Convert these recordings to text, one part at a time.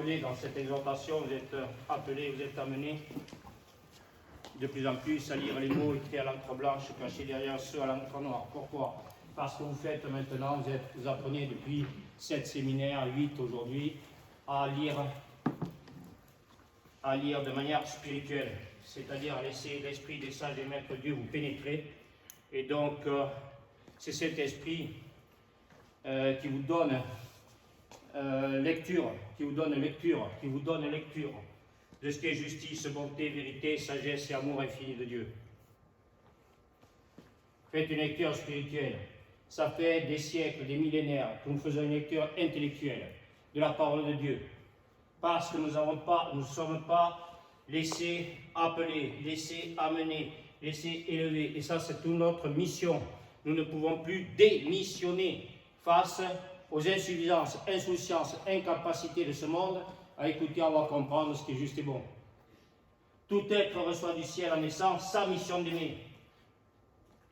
appelés dans cette exhortation, vous êtes appelés, vous êtes amenés de plus en plus à lire les mots écrits à l'encre blanche, cachés derrière ceux à l'encre noire. Pourquoi? Parce que vous faites maintenant, vous apprenez depuis 7 séminaires, 8 aujourd'hui, à lire de manière spirituelle, c'est-à-dire à laisser l'esprit des sages et maîtres Dieu vous pénétrer. Et donc, c'est cet esprit qui vous donne lecture de ce qui est justice, bonté, vérité, sagesse et amour infini de Dieu. Faites une lecture spirituelle. Ça fait des siècles, des millénaires que nous faisons une lecture intellectuelle de la parole de Dieu. Parce que nous ne sommes pas laissés appeler, laissés amener, laissés élever. Et ça, c'est toute notre mission. Nous ne pouvons plus démissionner face aux insuffisances, insouciances, incapacités de ce monde à écouter, à comprendre ce qui est juste et bon. Tout être reçoit du ciel en naissance sa mission d'aimer.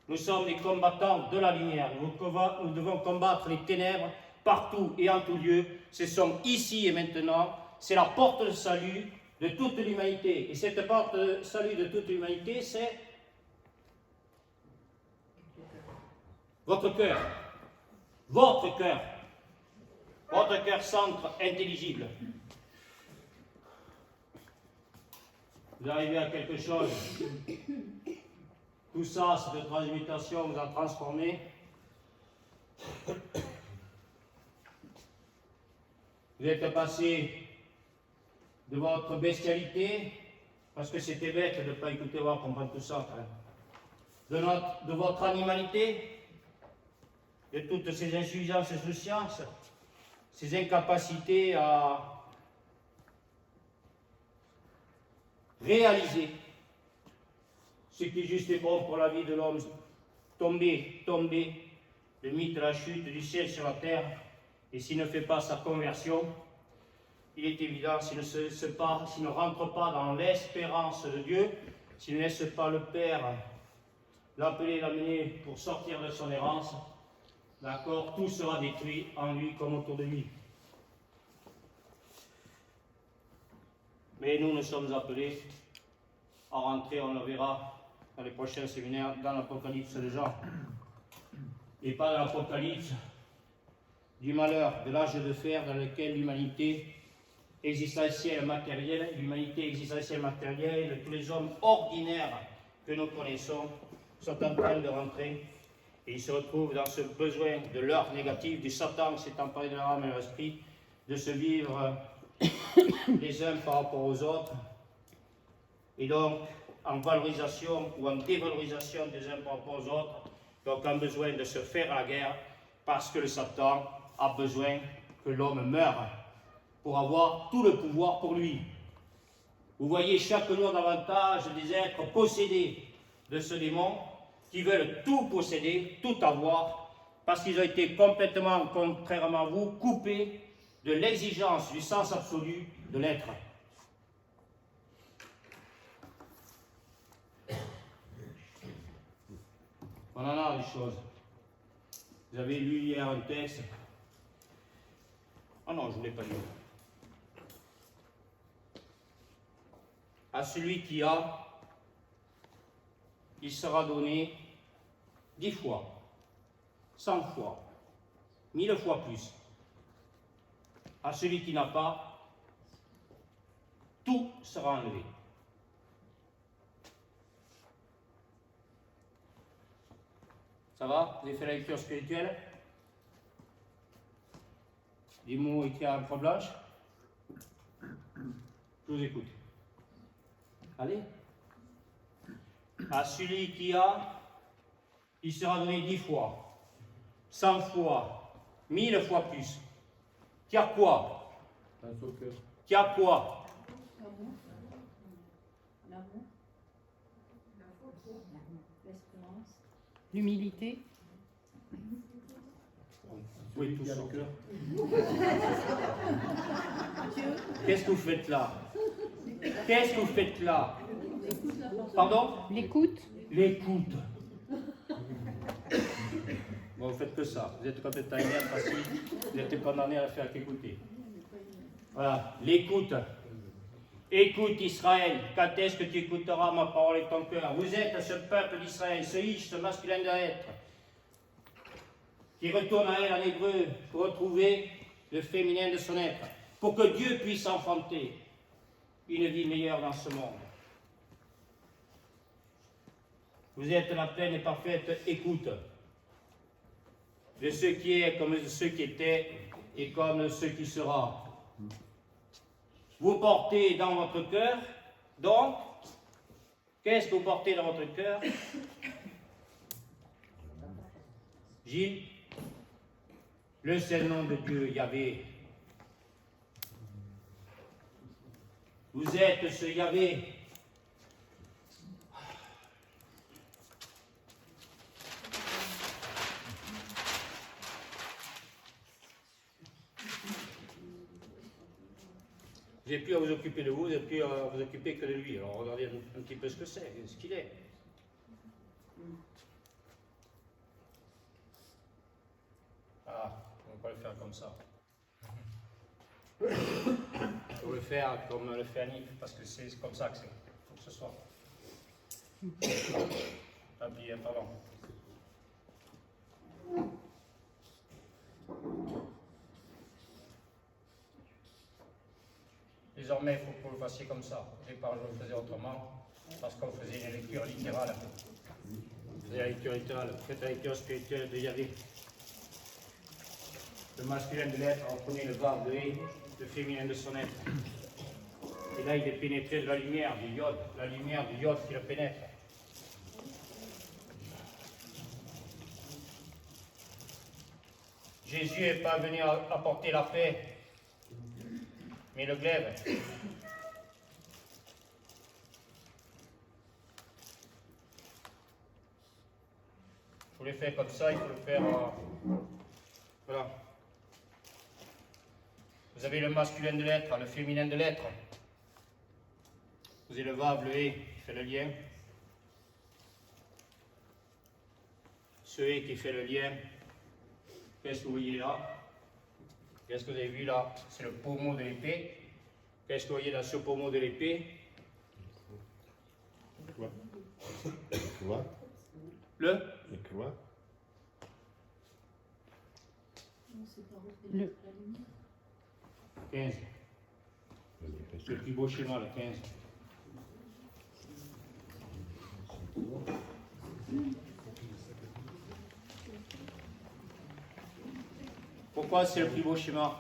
Nous sommes des combattants de la lumière. Nous devons combattre les ténèbres partout et en tout lieu. Ce sont ici et maintenant. C'est la porte de salut de toute l'humanité. Et cette porte de salut de toute l'humanité, c'est votre cœur. Votre cœur. Votre cœur centre intelligible. Vous arrivez à quelque chose. Tout ça, cette transmutation vous a transformé. Vous êtes passé de votre bestialité, parce que c'était bête de ne pas écouter, voir, comprendre tout ça. De votre animalité, de toutes ces insuffisances et insouciances, ces incapacités à réaliser ce qui est juste et bon pour la vie de l'homme. Tomber, le mythe de la chute du ciel sur la terre, et s'il ne fait pas sa conversion, il est évident, s'il ne rentre pas dans l'espérance de Dieu, s'il ne laisse pas le Père l'appeler, l'amener pour sortir de son errance, d'accord, tout sera détruit en lui comme autour de lui. Mais nous sommes appelés à rentrer, on le verra dans les prochains séminaires, dans l'Apocalypse de Jean. Et pas dans l'Apocalypse du malheur, de l'âge de fer dans lequel l'humanité existentielle matérielle, tous les hommes ordinaires que nous connaissons sont en train de rentrer et ils se retrouvent dans ce besoin de l'heure négative, du Satan qui s'est emparé de leur âme et de leur esprit, de se vivre les uns par rapport aux autres, et donc en valorisation ou en dévalorisation des uns par rapport aux autres, donc en besoin de se faire la guerre, parce que le Satan a besoin que l'homme meure pour avoir tout le pouvoir pour lui. Vous voyez chaque jour davantage des êtres possédés de ce démon qui veulent tout posséder, tout avoir, parce qu'ils ont été complètement, contrairement à vous, coupés de l'exigence du sens absolu de l'être. On en a des choses. Vous avez lu hier un texte. Ah non, je ne l'ai pas lu. À celui qui a, il sera donné 10 fois, 100 fois, 1000 fois plus. À celui qui n'a pas, tout sera enlevé. Ça va? Vous avez fait la lecture spirituelle? Des mots écrits à l'encre blanche? Je vous écoute. Allez. À celui qui a, il sera donné 10 fois, 100 fois, 1000 fois plus. Qui a quoi? Qui a quoi? L'amour. L'espérance. L'humilité. Oui, tout son cœur. Qu'est-ce que vous faites là? Qu'est-ce que vous faites là? Pardon? L'écoute. L'écoute. Bon, vous faites que ça. Vous êtes quand même facile, vous êtes condamné à la faire qu'écouter. Voilà, l'écoute. Écoute Israël, quand est-ce que tu écouteras ma parole avec ton cœur? Vous êtes ce peuple d'Israël, ce ish, ce masculin de l'être, qui retourne à elle en hébreu pour retrouver le féminin de son être, pour que Dieu puisse enfanter une vie meilleure dans ce monde. Vous êtes la pleine et parfaite écoute de ce qui est comme de ce qui était et comme de ce qui sera. Vous portez dans votre cœur, donc, qu'est-ce que vous portez dans votre cœur? Gilles, le seul nom de Dieu, Yahvé. Vous êtes ce Yahvé. Vous n'avez plus à vous occuper de vous, vous n'avez plus à vous occuper que de lui. Alors regardez un petit peu ce que c'est, ce qu'il est. Ah, on ne va pas le faire comme ça. Il faut le faire comme le fait Annick, parce que c'est comme ça que c'est. Il faut que ce soit. Ah, puis, pardon. Désormais, il faut que vous le fassiez comme ça. Au départ, je le faisais autrement, parce qu'on faisait une lecture littérale. Vous faisiez la lecture littérale, faites la lecture spirituelle de Yahvé. Le masculin de l'être reprenait le vav de Hé, le féminin de son être. Et là, il est pénétré de la lumière du yod qui le pénètre. Jésus n'est pas venu apporter la paix, mais le glaive. Il faut le faire comme ça, il faut le faire. Voilà. Vous avez le masculin de l'être, le féminin de l'être. Vous avez le vav, le hé, qui fait le lien. Ce hé qui fait le lien. Qu'est-ce que vous voyez là? Qu'est-ce que vous avez vu là? C'est le pommeau de l'épée. Qu'est-ce que vous voyez dans ce pommeau de l'épée? Le 15. Le plus beau schéma, le 15. Pourquoi c'est le plus beau schéma?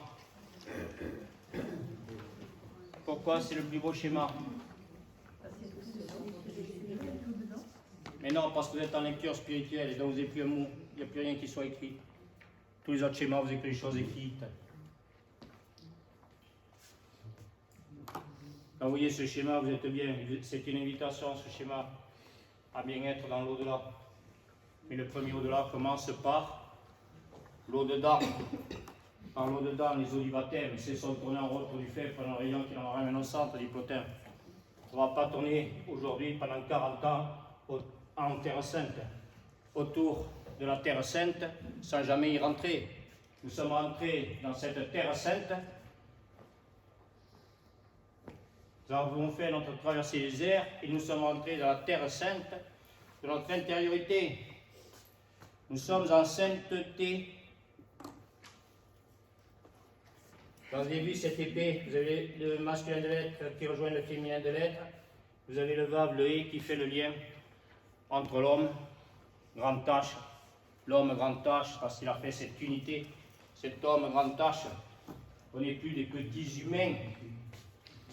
Pourquoi c'est le plus beau schéma? Mais non, parce que vous êtes en lecture spirituelle et donc vous n'avez plus un mot, il n'y a plus rien qui soit écrit. Tous les autres schémas, vous avez que les choses écrites. Quand vous voyez ce schéma, vous êtes bien. C'est une invitation, ce schéma, à bien être dans l'au-delà. Mais le premier au-delà commence par l'au-dedans. Par l'au-dedans, les eaux du baptême. C'est son tourner en rôle pour du fait pendant le rayon qui en ramène au centre du plotin. On ne va pas tourner aujourd'hui pendant 40 ans en Terre Sainte, autour de la Terre Sainte, sans jamais y rentrer. Nous sommes rentrés dans cette Terre Sainte. Nous avons fait notre traversée des airs et nous sommes rentrés dans la Terre Sainte de notre intériorité. Nous sommes en sainteté. Vous avez vu cette épée, vous avez le masculin de l'être qui rejoint le féminin de l'être. Vous avez le vav, le hé qui fait le lien entre l'homme, grande tâche, l'homme grande tâche, parce qu'il a fait cette unité, cet homme grande tâche. On n'est plus des petits humains.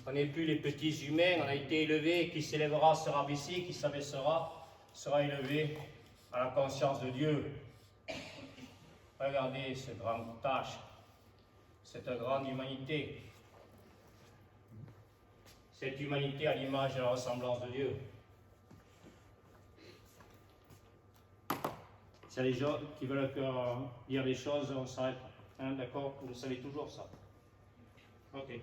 On n'est plus les petits humains, on a été élevé, qui s'élèvera sera baissé, qui s'abaissera sera élevé à la conscience de Dieu. Regardez cette grande tâche, cette grande humanité. Cette humanité à l'image et à la ressemblance de Dieu. C'est les gens qui veulent dire des choses, on s'arrête. Hein, d'accord? Vous savez toujours ça. Ok.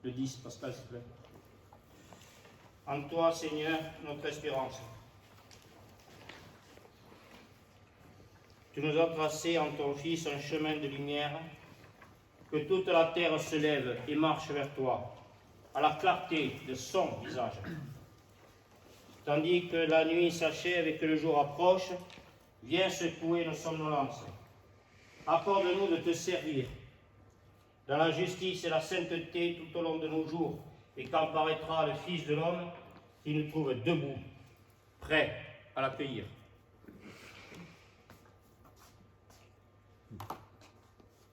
Le 10, Pascal, s'il te plaît. En toi, Seigneur, notre espérance. tu nous as tracé en ton Fils un chemin de lumière, que toute la terre se lève et marche vers toi, à la clarté de son visage. Tandis que la nuit s'achève et que le jour approche, viens secouer nos somnolences. Accorde-nous de te servir dans la justice et la sainteté tout au long de nos jours, et quand paraîtra le Fils de l'homme, il nous trouve debout, prêts à l'accueillir.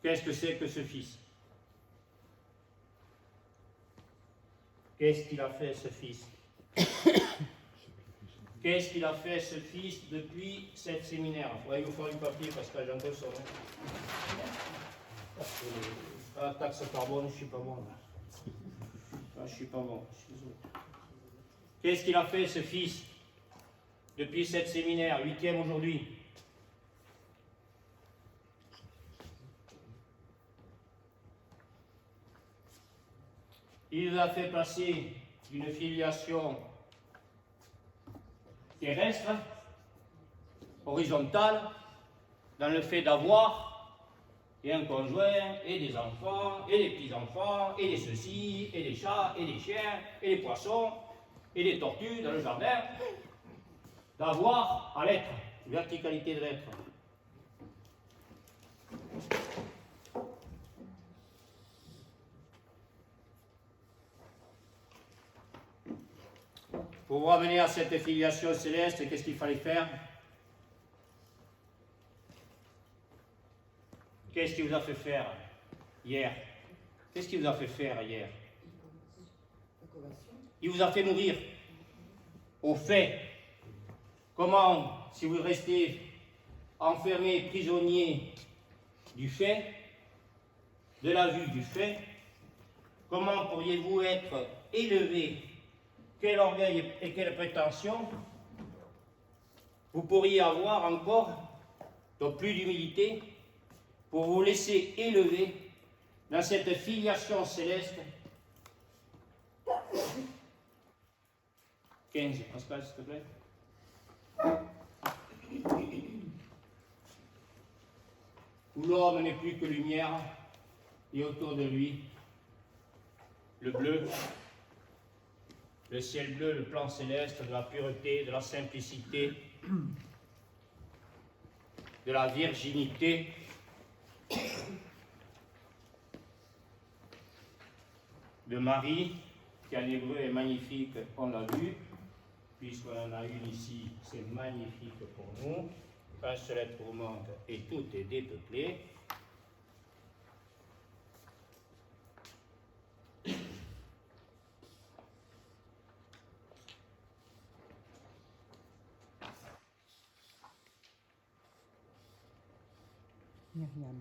Qu'est-ce que c'est que ce Fils? Qu'est-ce qu'il a fait, ce Fils? Qu'est-ce qu'il a fait, ce Fils, depuis cette séminaire? Il vous faut du papier parce que j'ai un peu sonné. La taxe carbone, je ne suis pas bon. Je ne suis pas bon. Qu'est-ce qu'il a fait, ce Fils, depuis cette séminaire, 8e aujourd'hui? Il nous a fait passer d'une filiation terrestre, horizontale, dans le fait d'avoir et un conjoint, et des enfants, et des petits-enfants, et des ceci, et des chats, et des chiens, et des poissons, et des tortues dans le jardin, d'avoir à l'être, verticalité de l'être. Pour vous ramener à cette filiation céleste, qu'est-ce qu'il fallait faire? Qu'est-ce qu'il vous a fait faire hier? Qu'est-ce qu'il vous a fait faire hier? Il vous a fait mourir. Au fait, comment, si vous restez enfermé, prisonnier du fait, de la vue du fait, comment pourriez-vous être élevé? Quel orgueil et quelle prétention vous pourriez avoir encore, donc plus d'humilité, pour vous laisser élever dans cette filiation céleste. 15, Pascal, s'il te plaît. Où l'homme n'est plus que lumière, et autour de lui, le bleu, le ciel bleu, le plan céleste, de la pureté, de la simplicité, de la virginité, de Marie, qui en hébreu est magnifique, on l'a vu, puisqu'on en a une ici, c'est magnifique pour nous. Un seul être au monde et tout est dépeuplé. Myriam.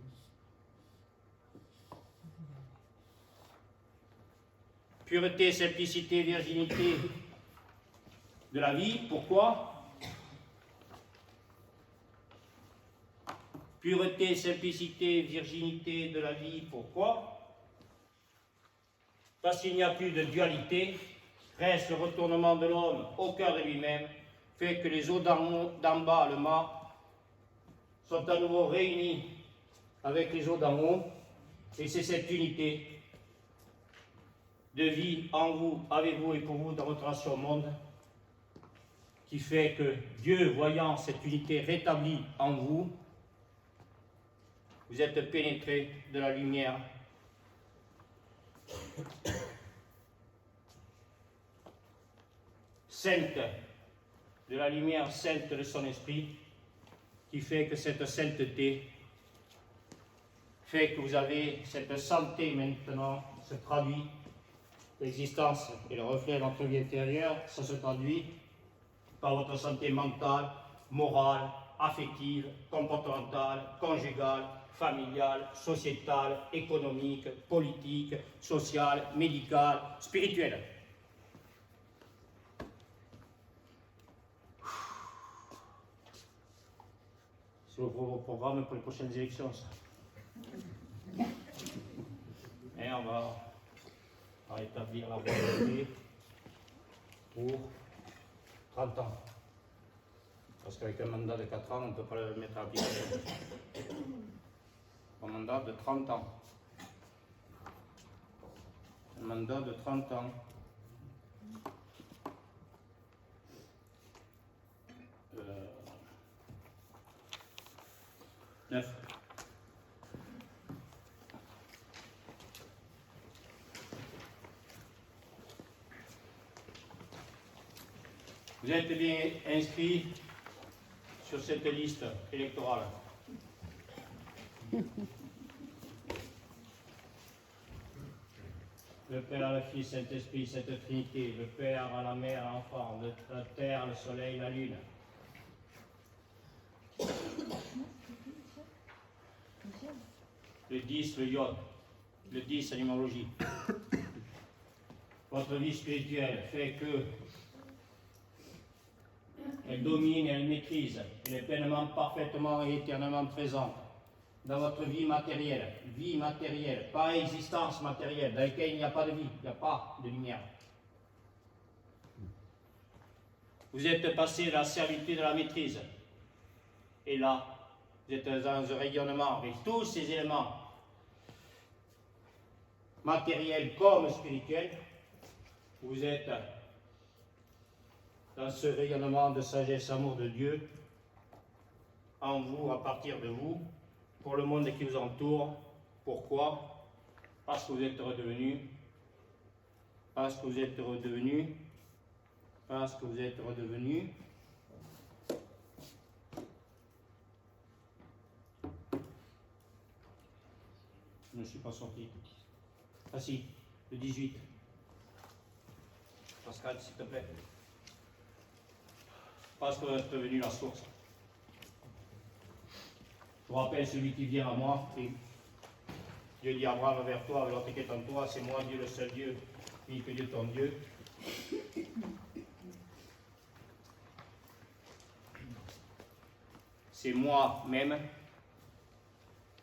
Pureté, simplicité, virginité de la vie. Pourquoi? Pureté, simplicité, virginité de la vie. Pourquoi? Parce qu'il n'y a plus de dualité, reste le retournement de l'homme au cœur de lui-même, fait que les eaux d'en bas, le mât, sont à nouveau réunies avec les eaux d'en haut, et c'est cette unité de vie en vous, avec vous et pour vous dans votre relation au monde qui fait que Dieu, voyant cette unité rétablie en vous, vous êtes pénétrés de la lumière sainte, de la lumière sainte de son esprit, qui fait que cette sainteté fait que vous avez cette santé maintenant, se traduit, l'existence et le reflet de notre vie intérieure, ça se traduit par votre santé mentale, morale, affective, comportementale, conjugale, familiale, sociétale, économique, politique, sociale, médicale, spirituelle. C'est vos programmes pour les prochaines élections, ça. Et on va établir la volonté pour 30 ans. Parce qu'avec un mandat de 4 ans, on ne peut pas le mettre à application. Un mandat de 30 ans. Un mandat de 30 ans. 9. Vous êtes bien inscrit sur cette liste électorale. Le Père, le Fils, Saint-Esprit, cette Trinité, le Père, la Mère, l'Enfant, la Terre, le Soleil, la Lune. Le 10, le iode. Le 10, animologie. Votre vie spirituelle fait que elle domine, elle maîtrise, elle est pleinement, parfaitement et éternellement présente dans votre vie matérielle, pas existence matérielle, dans laquelle il n'y a pas de vie, il n'y a pas de lumière. Vous êtes passé de la servitude à la maîtrise. Et là, vous êtes dans un rayonnement avec tous ces éléments matériels comme spirituels. Vous êtes dans ce rayonnement de sagesse, amour de Dieu, en vous, à partir de vous, pour le monde qui vous entoure. Pourquoi? Parce que vous êtes redevenu, parce que vous êtes redevenu, parce que vous êtes redevenu je ne suis pas sorti. Ah si, le 18. Pascal, s'il te plaît. Parce que vous êtes devenu la source. Je vous rappelle celui qui vient à moi, et Dieu dit Abraham vers toi, avec l'autre qui est en toi, c'est moi, Dieu le seul Dieu, puis que Dieu ton Dieu. C'est moi-même,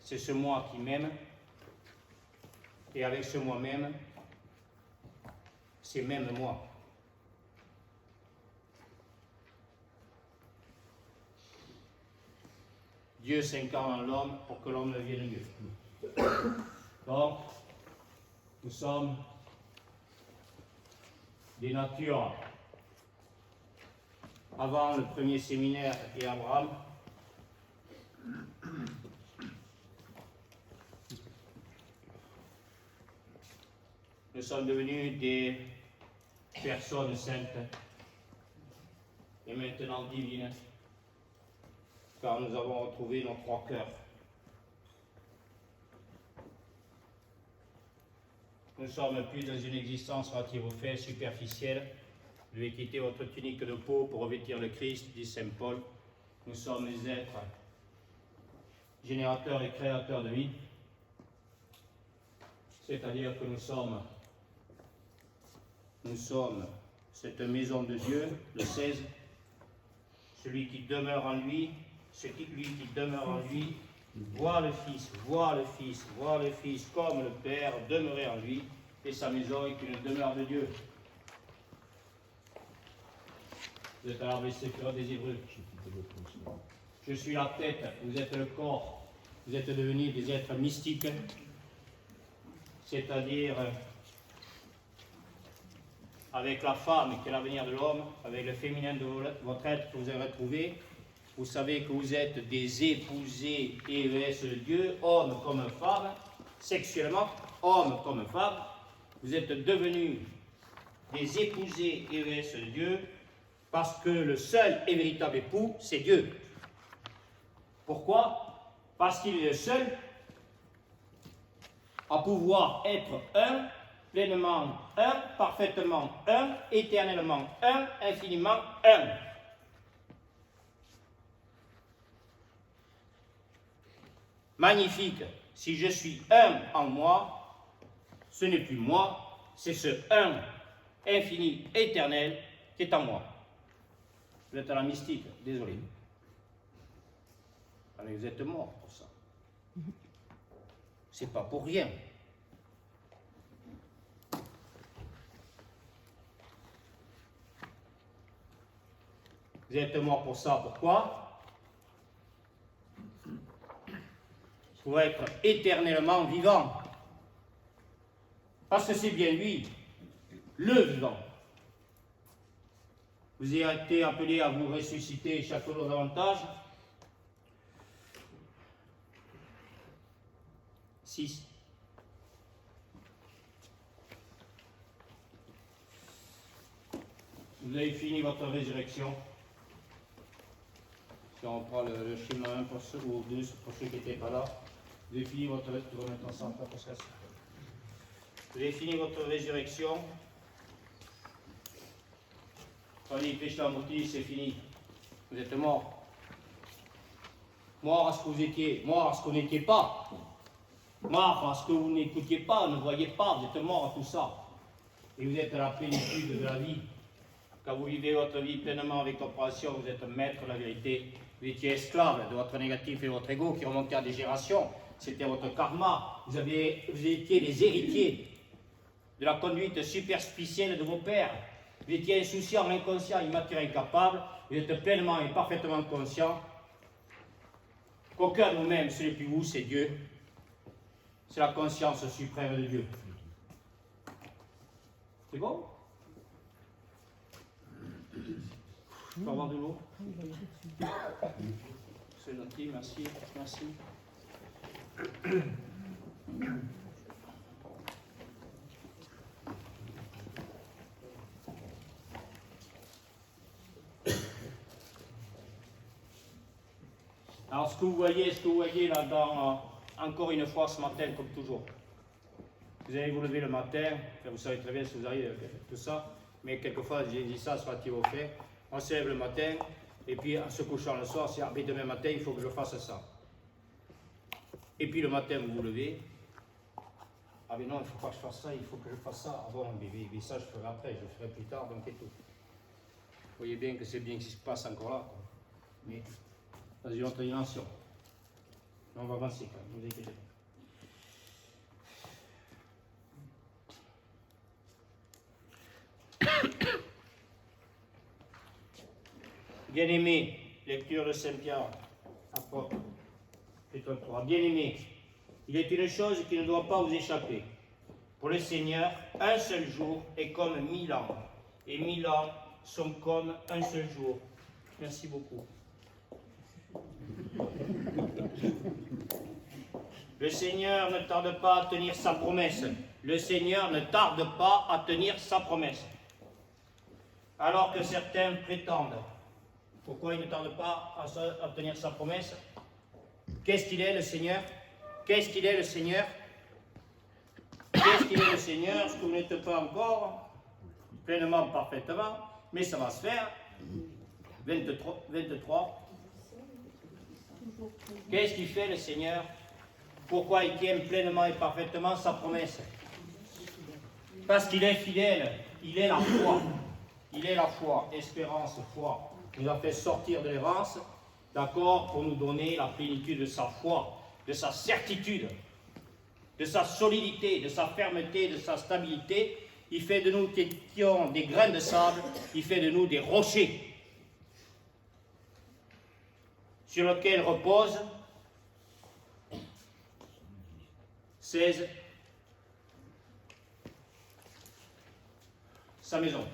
c'est ce moi qui m'aime, et avec ce moi-même, c'est même moi. Dieu s'incarne en l'homme pour que l'homme devienne Dieu. Donc, nous sommes des natures. Avant le premier séminaire et Abraham, nous sommes devenus des personnes saintes et maintenant divines, car nous avons retrouvé nos trois cœurs. Nous ne sommes plus dans une existence relative aux faits superficiels. Vous devez quitter votre tunique de peau pour revêtir le Christ, dit Saint Paul. Nous sommes des êtres générateurs et créateurs de vie. C'est-à-dire que nous sommes cette maison de Dieu, le 16, celui qui demeure en lui, lui qui demeure en lui, voit le Fils, comme le Père demeurer en lui, et sa maison est une demeure de Dieu. Vous êtes à l'arbre séculaire des Hébreux. Je suis la tête, vous êtes le corps, vous êtes devenus des êtres mystiques, c'est-à-dire avec la femme qui est l'avenir de l'homme, avec le féminin de votre être que vous avez retrouvé, vous savez que vous êtes des épousés EES de Dieu, hommes comme femmes, sexuellement, hommes comme femmes. Vous êtes devenus des épousés EES de Dieu parce que le seul et véritable époux, c'est Dieu. Pourquoi? Parce qu'il est le seul à pouvoir être un, pleinement un, parfaitement un, éternellement un, infiniment un. Magnifique, si je suis un en moi, ce n'est plus moi, c'est ce un infini, éternel qui est en moi. Vous êtes à la mystique, désolé. Mais vous êtes mort pour ça. C'est pas pour rien. Vous êtes mort pour ça. Pourquoi? Pour être éternellement vivant. Parce que c'est bien lui, le vivant. Vous avez été appelé à vous ressusciter chaque jour davantage. 6. Vous avez fini votre résurrection. Si on prend le schéma 1 pour ceux, ou 2 pour ceux qui n'étaient pas là, vous avez fini votre résurrection. Vous avez fini votre résurrection. Allez, pêche la mortie, c'est fini. Vous êtes mort. Mort à ce que vous étiez, mort à ce qu'on n'était pas. Mort à ce que vous n'écoutiez pas, ne voyez pas, vous êtes mort à tout ça. Et vous êtes à la plénitude de la vie. Quand vous vivez votre vie pleinement avec compréhension, vous êtes maître de la vérité. Vous étiez esclave de votre négatif et votre ego qui remontait à des générations. C'était votre karma. Vous étiez les héritiers de la conduite superstitielle de vos pères. Vous étiez insouciant, inconscient, immature, incapable. Vous êtes pleinement et parfaitement conscient qu'au cœur de vous-même, ce n'est plus vous, c'est Dieu. C'est la conscience suprême de Dieu. C'est bon? Je peux avoir de l'eau? C'est gentil, merci, merci. Alors ce que vous voyez là encore une fois ce matin, comme toujours. Vous allez vous lever le matin, vous savez très bien si vous arrivez tout ça, mais quelquefois j'ai dit ça, soit-il au fait. On se lève le matin, et puis en se couchant le soir, c'est demain matin, il faut que je fasse ça. Et puis le matin, vous vous levez. Ah mais non, il ne faut pas que je fasse ça, il faut que je fasse ça. Ah bon, mais ça je ferai après, je le ferai plus tard, donc et tout. Vous voyez bien que c'est bien que ce qui se passe encore là. Quoi. Mais dans une autre dimension. On va avancer quand même, ne vous inquiétez pas. Bien-aimé, lecture de Saint-Pierre, apôtre, chapitre 3. Bien-aimé, il est une chose qui ne doit pas vous échapper. Pour le Seigneur, un seul jour est comme 1000 ans, et 1000 ans sont comme un seul jour. Merci beaucoup. Le Seigneur ne tarde pas à tenir sa promesse. Le Seigneur ne tarde pas à tenir sa promesse. Alors que certains prétendent. Pourquoi il ne tarde pas à tenir sa promesse? Qu'est-ce qu'il est le Seigneur? Qu'est-ce qu'il est le Seigneur? Qu'est-ce qu'il est le Seigneur? Ce que vous n'êtes pas encore pleinement, parfaitement, mais ça va se faire. 23. Qu'est-ce qu'il fait le Seigneur? Pourquoi il tient pleinement et parfaitement sa promesse? Parce qu'il est fidèle, il est la foi. Il est la foi, espérance, foi. Il nous a fait sortir de l'errance, d'accord, pour nous donner la plénitude de sa foi, de sa certitude, de sa solidité, de sa fermeté, de sa stabilité. Il fait de nous qui étions des grains de sable, il fait de nous des rochers sur lesquels repose 16 sa maison.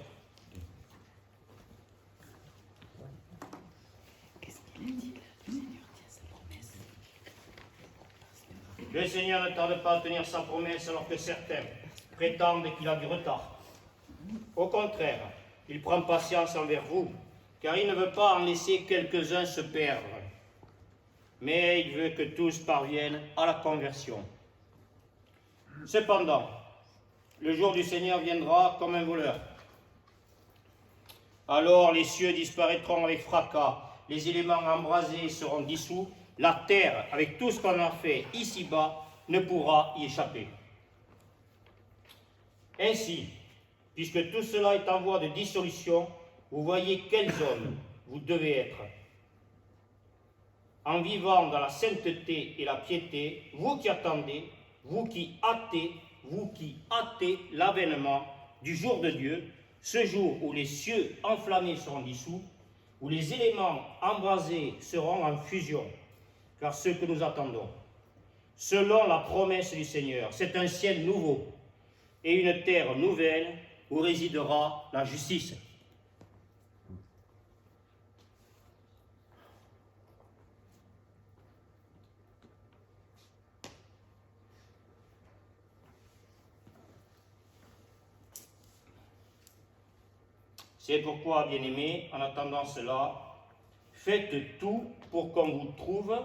Le Seigneur ne tarde pas à tenir sa promesse alors que certains prétendent qu'il a du retard. Au contraire, il prend patience envers vous, car il ne veut pas en laisser quelques-uns se perdre. Mais il veut que tous parviennent à la conversion. Cependant, le jour du Seigneur viendra comme un voleur. Alors les cieux disparaîtront avec fracas, les éléments embrasés seront dissous, la terre, avec tout ce qu'on a fait ici-bas, ne pourra y échapper. Ainsi, puisque tout cela est en voie de dissolution, vous voyez quels hommes vous devez être. En vivant dans la sainteté et la piété, vous qui attendez, vous qui hâtez l'avènement du jour de Dieu, ce jour où les cieux enflammés seront dissous, où les éléments embrasés seront en fusion, car ce que nous attendons, selon la promesse du Seigneur, c'est un ciel nouveau et une terre nouvelle où résidera la justice. C'est pourquoi, bien-aimés, en attendant cela, faites tout pour qu'on vous trouve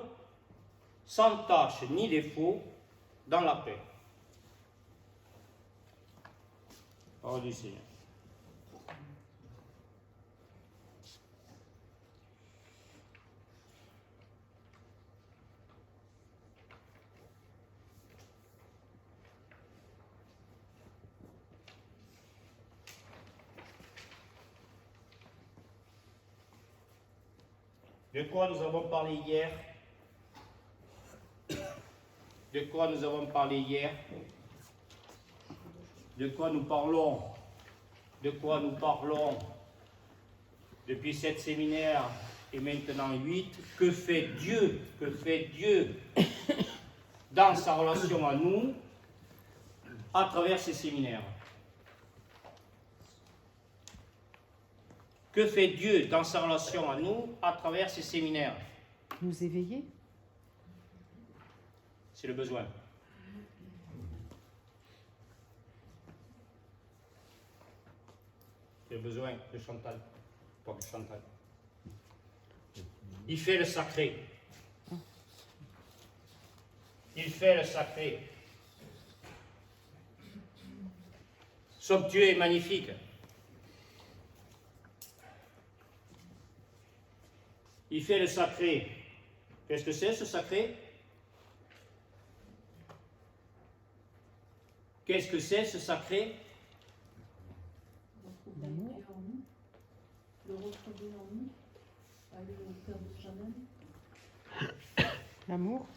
sans tache ni défaut dans la paix. Parole du Seigneur. De quoi nous avons parlé hier? De quoi nous avons parlé hier? De quoi nous parlons? De quoi nous parlons depuis 7 séminaires et maintenant 8? Que fait Dieu? Que fait Dieu dans sa relation à nous à travers ces séminaires? Que fait Dieu dans sa relation à nous à travers ces séminaires? Nous éveiller. C'est le besoin. C'est le besoin de Chantal, pas de Chantal. Il fait le sacré. Il fait le sacré. Somptueux et magnifique. Il fait le sacré. Qu'est-ce que c'est ce sacré? Qu'est-ce que c'est ce sacré? L'amour en nous, le retrouver en nous, aller au cœur de soi-même. L'amour.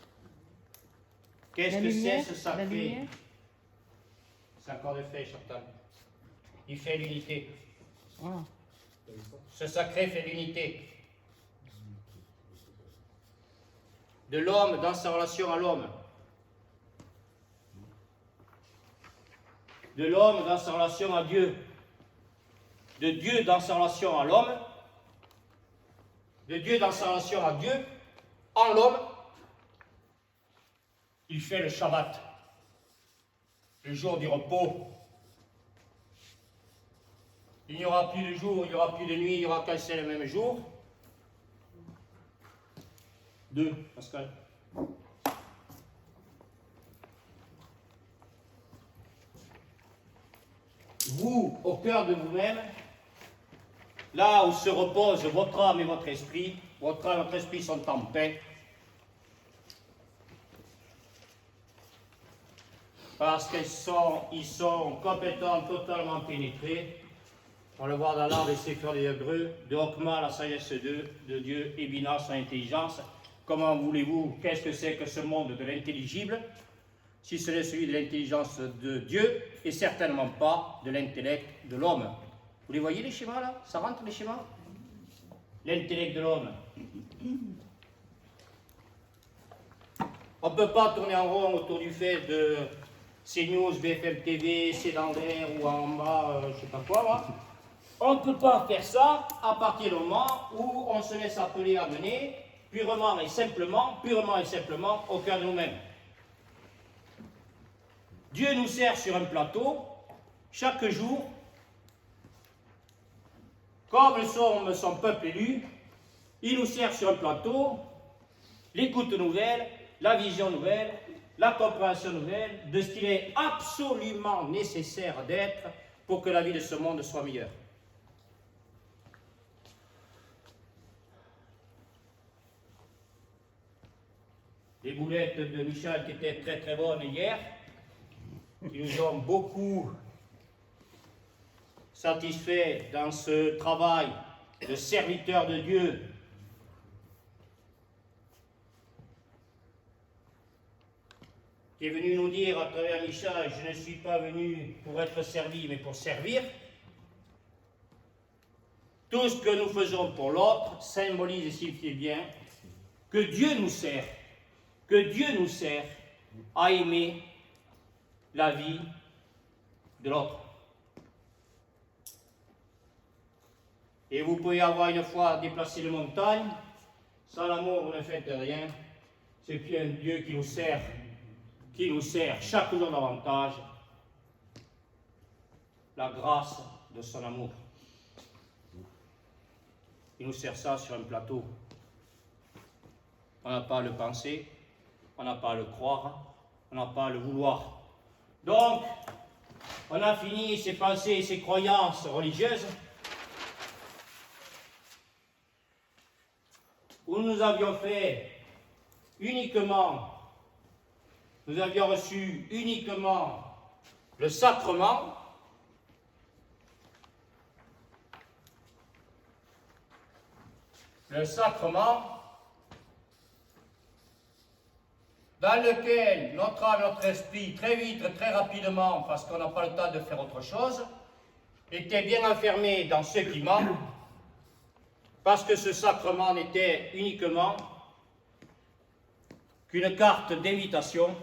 Qu'est-ce La que lumière, c'est ce la sacré? lumière. C'est encore le fait, Chantal. Il fait l'unité. Ah. Ce sacré fait l'unité. De l'homme dans sa relation à l'homme. De l'homme dans sa relation à Dieu. De Dieu dans sa relation à l'homme. De Dieu dans sa relation à Dieu. En l'homme. Il fait le Shabbat. Le jour du repos. Il n'y aura plus de jour, il n'y aura plus de nuit, il n'y aura qu'un seul et même jour. 2, Pascal. Vous, au cœur de vous-même, là où se repose votre âme et votre esprit sont en paix. Parce qu'ils sont complètement, totalement pénétrés. On le voit dans l'art des Sefer des Hébreux, de Hokmah, la sagesse de Dieu, et Bina, son intelligence. Comment voulez-vous, qu'est-ce que c'est que ce monde de l'intelligible, si ce n'est celui de l'intelligence de Dieu, et certainement pas de l'intellect de l'homme? Vous les voyez les schémas là? Ça rentre les schémas? L'intellect de l'homme. On ne peut pas tourner en rond autour du fait de CNews, BFM TV, C'est dans l'air ou en bas, je ne sais pas quoi là. On ne peut pas faire ça à partir du moment où on se laisse appeler à mener purement et simplement au cœur de nous-mêmes. Dieu nous sert sur un plateau chaque jour, comme nous sommes son peuple élu, il nous sert sur un plateau l'écoute nouvelle, la vision nouvelle, la compréhension nouvelle de ce qu'il est absolument nécessaire d'être pour que la vie de ce monde soit meilleure. Les boulettes de Michel qui étaient très très bonnes hier, qui nous ont beaucoup satisfaits dans ce travail de serviteur de Dieu. Qui est venu nous dire à travers Michel, je ne suis pas venu pour être servi, mais pour servir. Tout ce que nous faisons pour l'autre symbolise et signifie bien que Dieu nous sert à aimer la vie de l'autre. Et vous pouvez avoir une foi déplacer les montagnes, sans l'amour vous ne faites rien. C'est bien Dieu qui nous sert chaque jour davantage la grâce de son amour. Il nous sert ça sur un plateau. On n'a pas à le penser, on n'a pas à le croire, on n'a pas à le vouloir. Donc, on a fini ses pensées et ses croyances religieuses où nous avions reçu uniquement le sacrement. Le sacrement dans lequel notre âme, notre esprit, très vite, très rapidement, parce qu'on n'a pas le temps de faire autre chose, était bien enfermé dans ce qui manque, parce que ce sacrement n'était uniquement qu'une carte d'invitation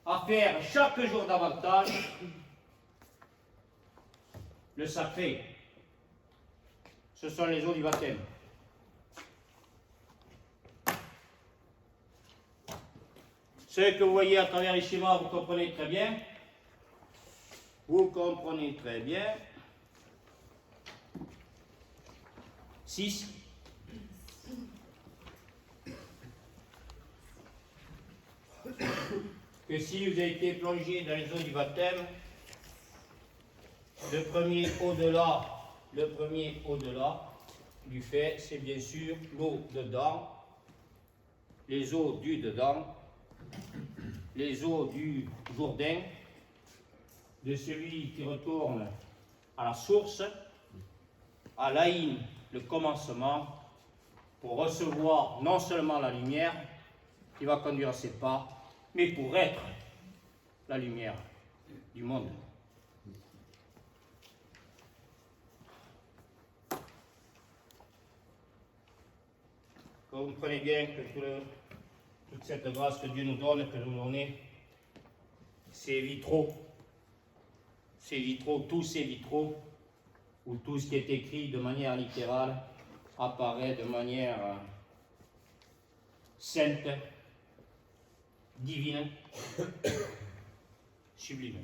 à faire chaque jour davantage le sacré. Ce sont les eaux du baptême. Ce que vous voyez à travers les schémas, vous comprenez très bien. Vous comprenez très bien. 6. Que si vous avez été plongé dans les eaux du baptême, le premier au-delà du fait, c'est bien sûr l'eau dedans, les eaux du dedans, les eaux du Jourdain, de celui qui retourne à la source, à l'Aïn, le commencement, pour recevoir non seulement la lumière qui va conduire à ses pas, mais pour être la lumière du monde. Vous comprenez bien que toute cette grâce que Dieu nous donne, que nous donnons, ces vitraux, tous ces vitraux, où tout ce qui est écrit de manière littérale apparaît de manière sainte, divine, sublime. Vous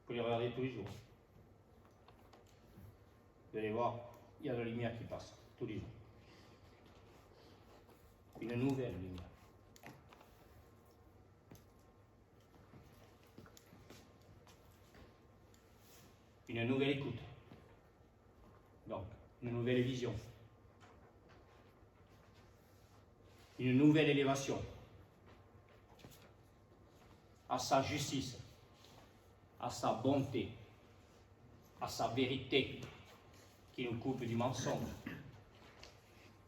pouvez les regarder tous les jours. Vous allez voir, il y a de la lumière qui passe tous les jours. Une nouvelle lumière. Une nouvelle écoute. Donc, une nouvelle vision. Une nouvelle élévation à sa justice, à sa bonté, à sa vérité, qui nous coupe du mensonge,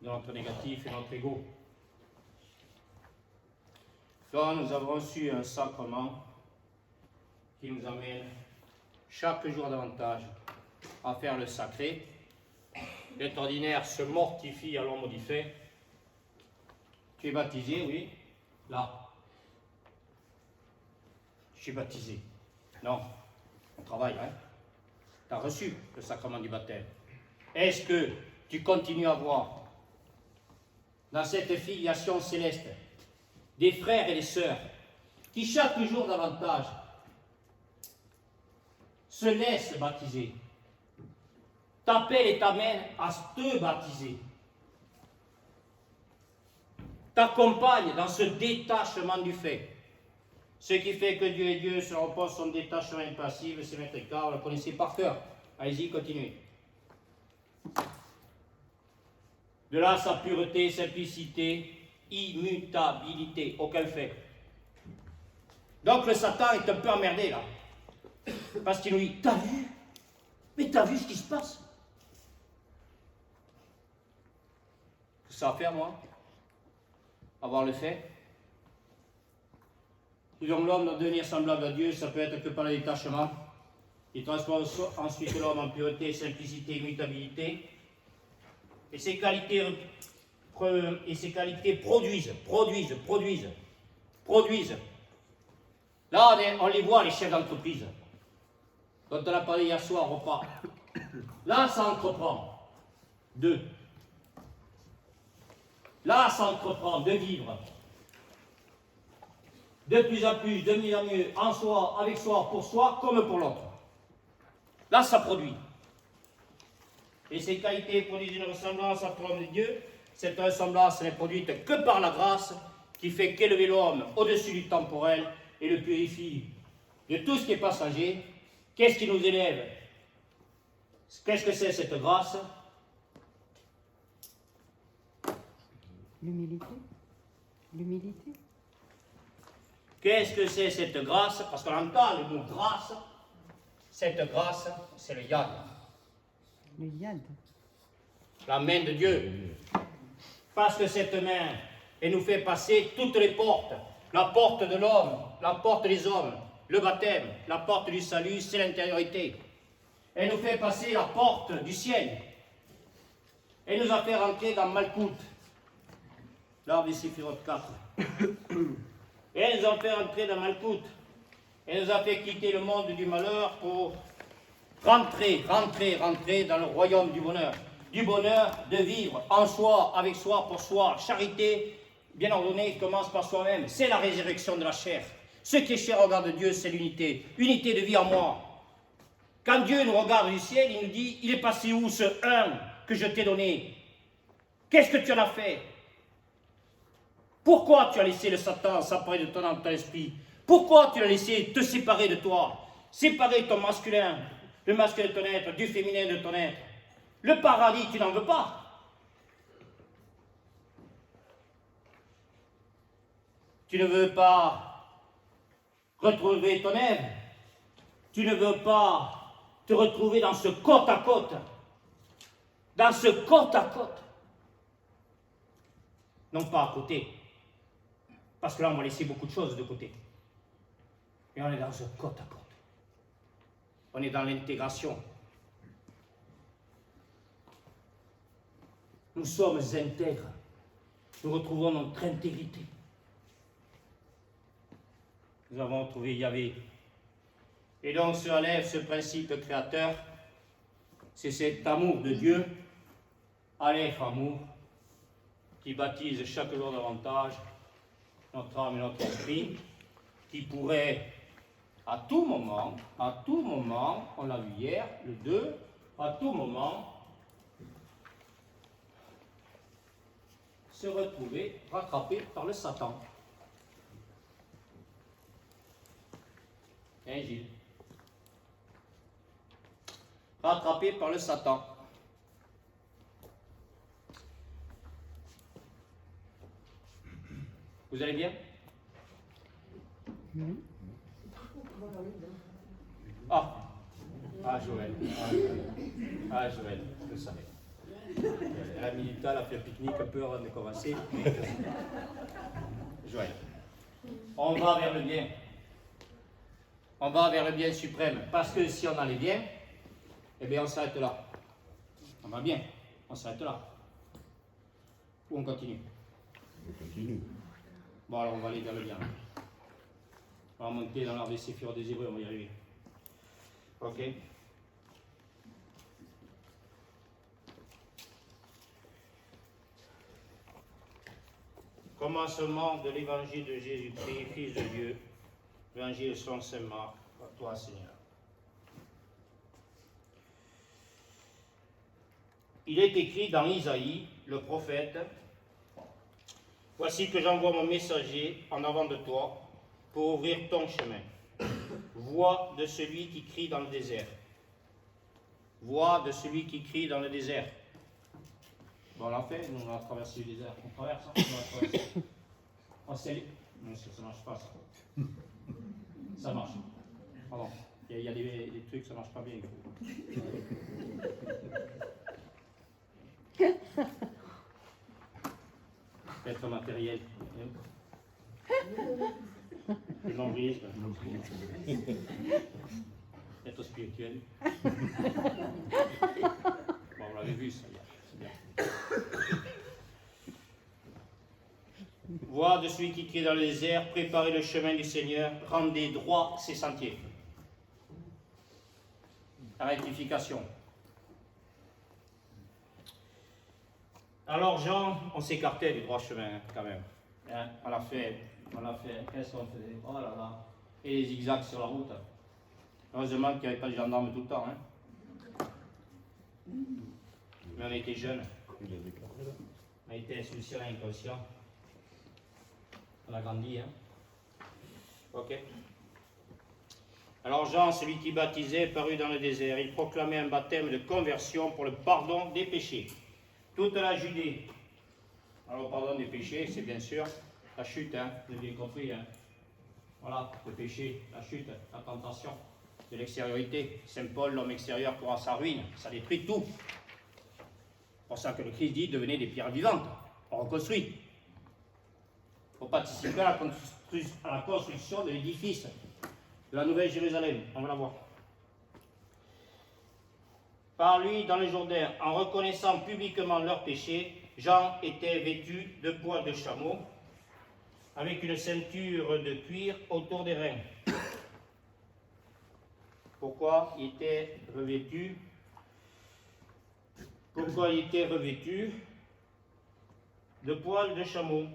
de notre négatif et notre ego. Donc, nous avons reçu un sacrement qui nous amène chaque jour davantage à faire le sacré. L'être ordinaire se mortifie à l'ombre du fait. Tu es baptisé, oui, là. Je suis baptisé. Non, on travaille, hein. Tu as reçu le sacrement du baptême. Est-ce que tu continues à voir dans cette filiation céleste des frères et des sœurs qui chaque jour davantage se laissent baptiser, t'appellent et t'amènent à te baptiser, t'accompagnent dans ce détachement du fait. Ce qui fait que Dieu est Dieu, se repose son détachement impassible, c'est mettre écart, vous le connaissez par cœur. Allez-y, continuez. De là, sa pureté, simplicité, immutabilité, aucun fait. Donc le Satan est un peu emmerdé là. Parce qu'il nous dit, t'as vu? Mais t'as vu ce qui se passe? Qu'est-ce que ça va faire, moi? Avoir le fait? Donc l'homme doit devenir semblable à Dieu, ça peut être que par le détachement. qui transforme ensuite l'homme en pureté, simplicité, immutabilité. Et ces qualités produisent. Là, on les voit, les chefs d'entreprise, dont on a parlé hier soir au repas. Là, ça entreprend. Là, ça entreprend de vivre de plus en plus, de mieux en mieux, en soi, avec soi, pour soi, comme pour l'autre. Là, ça produit. Et ces qualités produisent une ressemblance entre l'homme et Dieu. Cette ressemblance n'est produite que par la grâce qui fait qu'élever l'homme au-dessus du temporel et le purifie de tout ce qui est passager. Qu'est-ce qui nous élève? Qu'est-ce que c'est cette grâce? L'humilité. L'humilité. Qu'est-ce que c'est cette grâce? Parce qu'on entend le mot grâce. Cette grâce, c'est le yad. Le yad. La main de Dieu. Parce que cette main, elle nous fait passer toutes les portes. La porte de l'homme, la porte des hommes, le baptême, la porte du salut, c'est l'intériorité. Elle nous fait passer la porte du ciel. Elle nous a fait rentrer dans Malkout, l'arbre des Séphiroth 4. Et elle nous a fait rentrer dans Malkout. Elle nous a fait quitter le monde du malheur pour rentrer dans le royaume du bonheur. Du bonheur de vivre en soi, avec soi, pour soi. Charité, bien ordonnée, commence par soi-même. C'est la résurrection de la chair. Ce qui est cher au regard de Dieu, c'est l'unité. Unité de vie en moi. Quand Dieu nous regarde du ciel, il nous dit, il est passé où ce un que je t'ai donné? Qu'est-ce que tu en as fait? Pourquoi tu as laissé le Satan s'emparer de ton esprit? Pourquoi tu l'as laissé te séparer de toi? Séparer ton masculin, le masculin de ton être, du féminin de ton être. Le paradis, tu n'en veux pas. Tu ne veux pas retrouver ton Ève. Tu ne veux pas te retrouver dans ce côte à côte. Dans ce côte à côte. Non pas à côté. Parce que là, on va laisser beaucoup de choses de côté. Et on est dans ce côte à côte. On est dans l'intégration. Nous sommes intègres. Nous retrouvons notre intégrité. Nous avons trouvé Yahvé. Et donc se relève ce principe créateur. C'est cet amour de Dieu, Aleph amour, qui baptise chaque jour davantage notre âme et notre esprit, qui pourrait à tout moment, on l'a vu hier, le 2, à tout moment, se retrouver rattrapé par le Satan. Hein, Gilles? Rattrapé par le Satan. Vous allez bien? Joël. Joël, je le savais. La militale a fait un pique-nique un peu avant de commencer. Joël. On va vers le bien. On va vers le bien suprême. Parce que si on allait bien, eh bien on s'arrête là. On va bien, on s'arrête là. Ou on continue? On continue. Bon, alors on va aller vers le bien. On va monter dans l'arbre des Séphiroth des Hébreux, on va y arriver. Ok? Commencement de l'évangile de Jésus-Christ, Fils de Dieu, l'évangile selon saint Marc, à toi, Seigneur. Il est écrit dans Isaïe, le prophète, « Voici que j'envoie mon messager en avant de toi pour ouvrir ton chemin. Voix de celui qui crie dans le désert. Voix de celui qui crie dans le désert. » Bon, on l'a fait, nous on a traversé le désert. On traverse, hein, on va traverser. On s'est... Non, ça marche pas, ça. Ça marche. Pardon. Il y a des trucs, ça marche pas bien. Être matériel. Le nombrilisme. Être spirituel. Bon, on l'avait vu, ça, c'est bien. Voix de celui qui crie dans le désert, préparez le chemin du Seigneur, rendez droit ses sentiers. La rectification. Alors Jean, on s'écartait du droit chemin quand même. Hein, on l'a fait, qu'est-ce qu'on faisait? Oh là là. Et les zigzags sur la route. Heureusement qu'il n'y avait pas de gendarmes tout le temps. Hein. Mais on était jeunes. On a été insouciants et inconscients. On a grandi. Hein. Ok. Alors Jean, celui qui baptisait, parut dans le désert. Il proclamait un baptême de conversion pour le pardon des péchés. Toute la Judée. Alors le pardon des péchés, c'est bien sûr la chute, hein, vous avez bien compris. Hein. Voilà, le péché, la chute, la tentation de l'extériorité. Saint Paul, l'homme extérieur, pour sa ruine, ça détruit tout. C'est pour ça que le Christ dit, devenez des pierres vivantes, on reconstruit. Pour participer à la construction de l'édifice de la Nouvelle Jérusalem. On va la voir. Par lui, dans le Jourdain, en reconnaissant publiquement leurs péchés, Jean était vêtu de poils de chameau, avec une ceinture de cuir autour des reins. Pourquoi il était revêtu? Pourquoi il était revêtu de poils de chameau?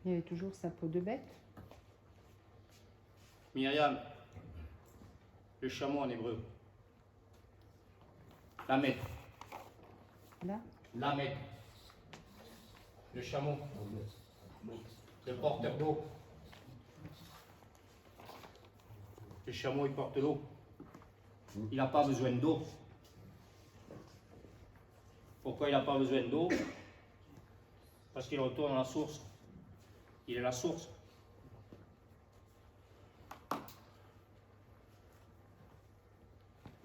Il y avait toujours sa peau de bête. Myriam, le chameau en hébreu. Lamed. Là, Lamed. Le chameau. Le porteur d'eau. Le chameau, il porte l'eau. Il n'a pas besoin d'eau. Pourquoi il n'a pas besoin d'eau? Parce qu'il retourne à la source. Il est la source.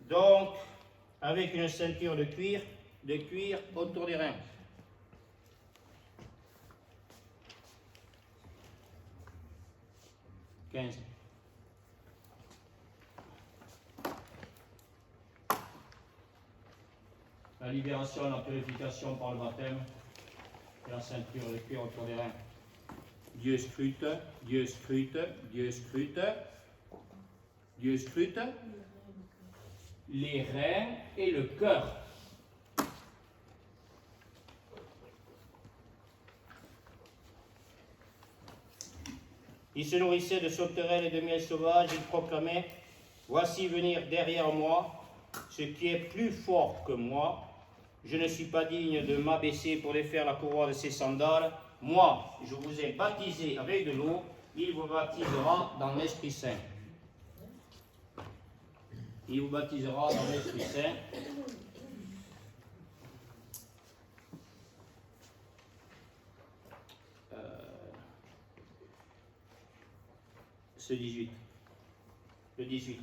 Donc, avec une ceinture de cuir autour des reins. « 15. La libération, la purification par le baptême et la ceinture de cuir autour des reins. Dieu scrute, Dieu scrute, Dieu scrute, Dieu scrute les reins et le cœur. Il se nourrissait de sauterelles et de miel sauvage, il proclamait « Voici venir derrière moi ce qui est plus fort que moi. Je ne suis pas digne de m'abaisser pour défaire la courroie de ses sandales. Moi, je vous ai baptisé avec de l'eau, il vous baptisera dans l'Esprit Saint. » Il vous baptisera dans l'Esprit Saint. Ce 18. Le 18.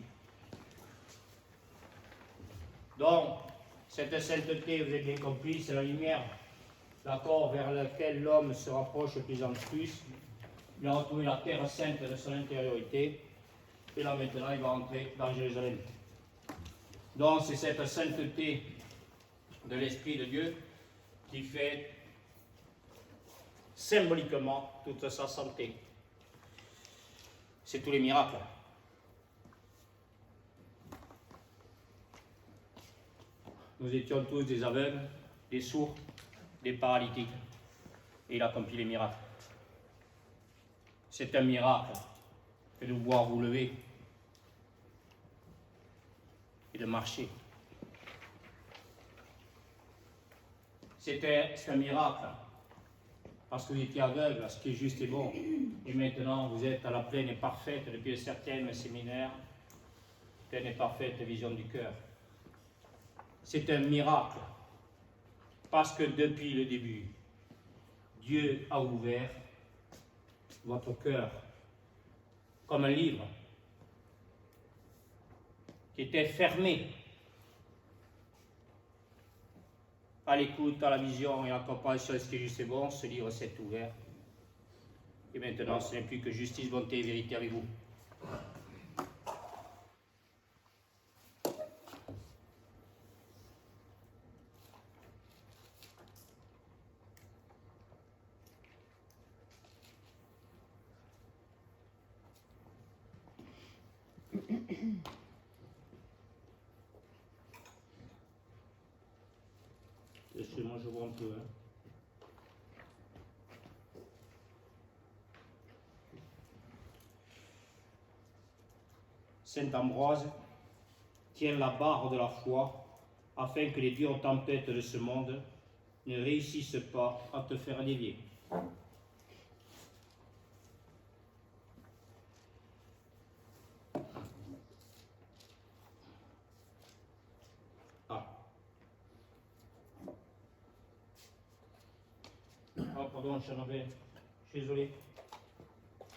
Donc, cette sainteté, vous avez bien compris, c'est la lumière, d'accord, vers laquelle l'homme se rapproche de plus en plus. Il a retrouvé la terre sainte de son intériorité, et là maintenant il va entrer dans Jérusalem. Donc c'est cette sainteté de l'Esprit de Dieu qui fait symboliquement toute sa santé. C'est tous les miracles. Nous étions tous des aveugles, des sourds, des paralytiques. Et il a accompli les miracles. C'est un miracle que de pouvoir vous lever et de marcher. C'est un miracle parce que vous étiez aveugle à ce qui est juste et bon. Et maintenant, vous êtes à la pleine et parfaite, depuis un certain séminaire, pleine et parfaite vision du cœur. C'est un miracle parce que depuis le début, Dieu a ouvert votre cœur comme un livre qui était fermé à l'écoute, à la vision et à la compréhension de ce qui est juste et bon. Ce livre s'est ouvert Et maintenant, ce n'est plus que justice, bonté et vérité avec vous. Excusez-moi, je vois un peu. Hein. Saint Ambroise tient la barre de la foi afin que les dures tempêtes de ce monde ne réussissent pas à te faire dévier. Ah. Ah, pardon, j'en avais. Je suis désolé.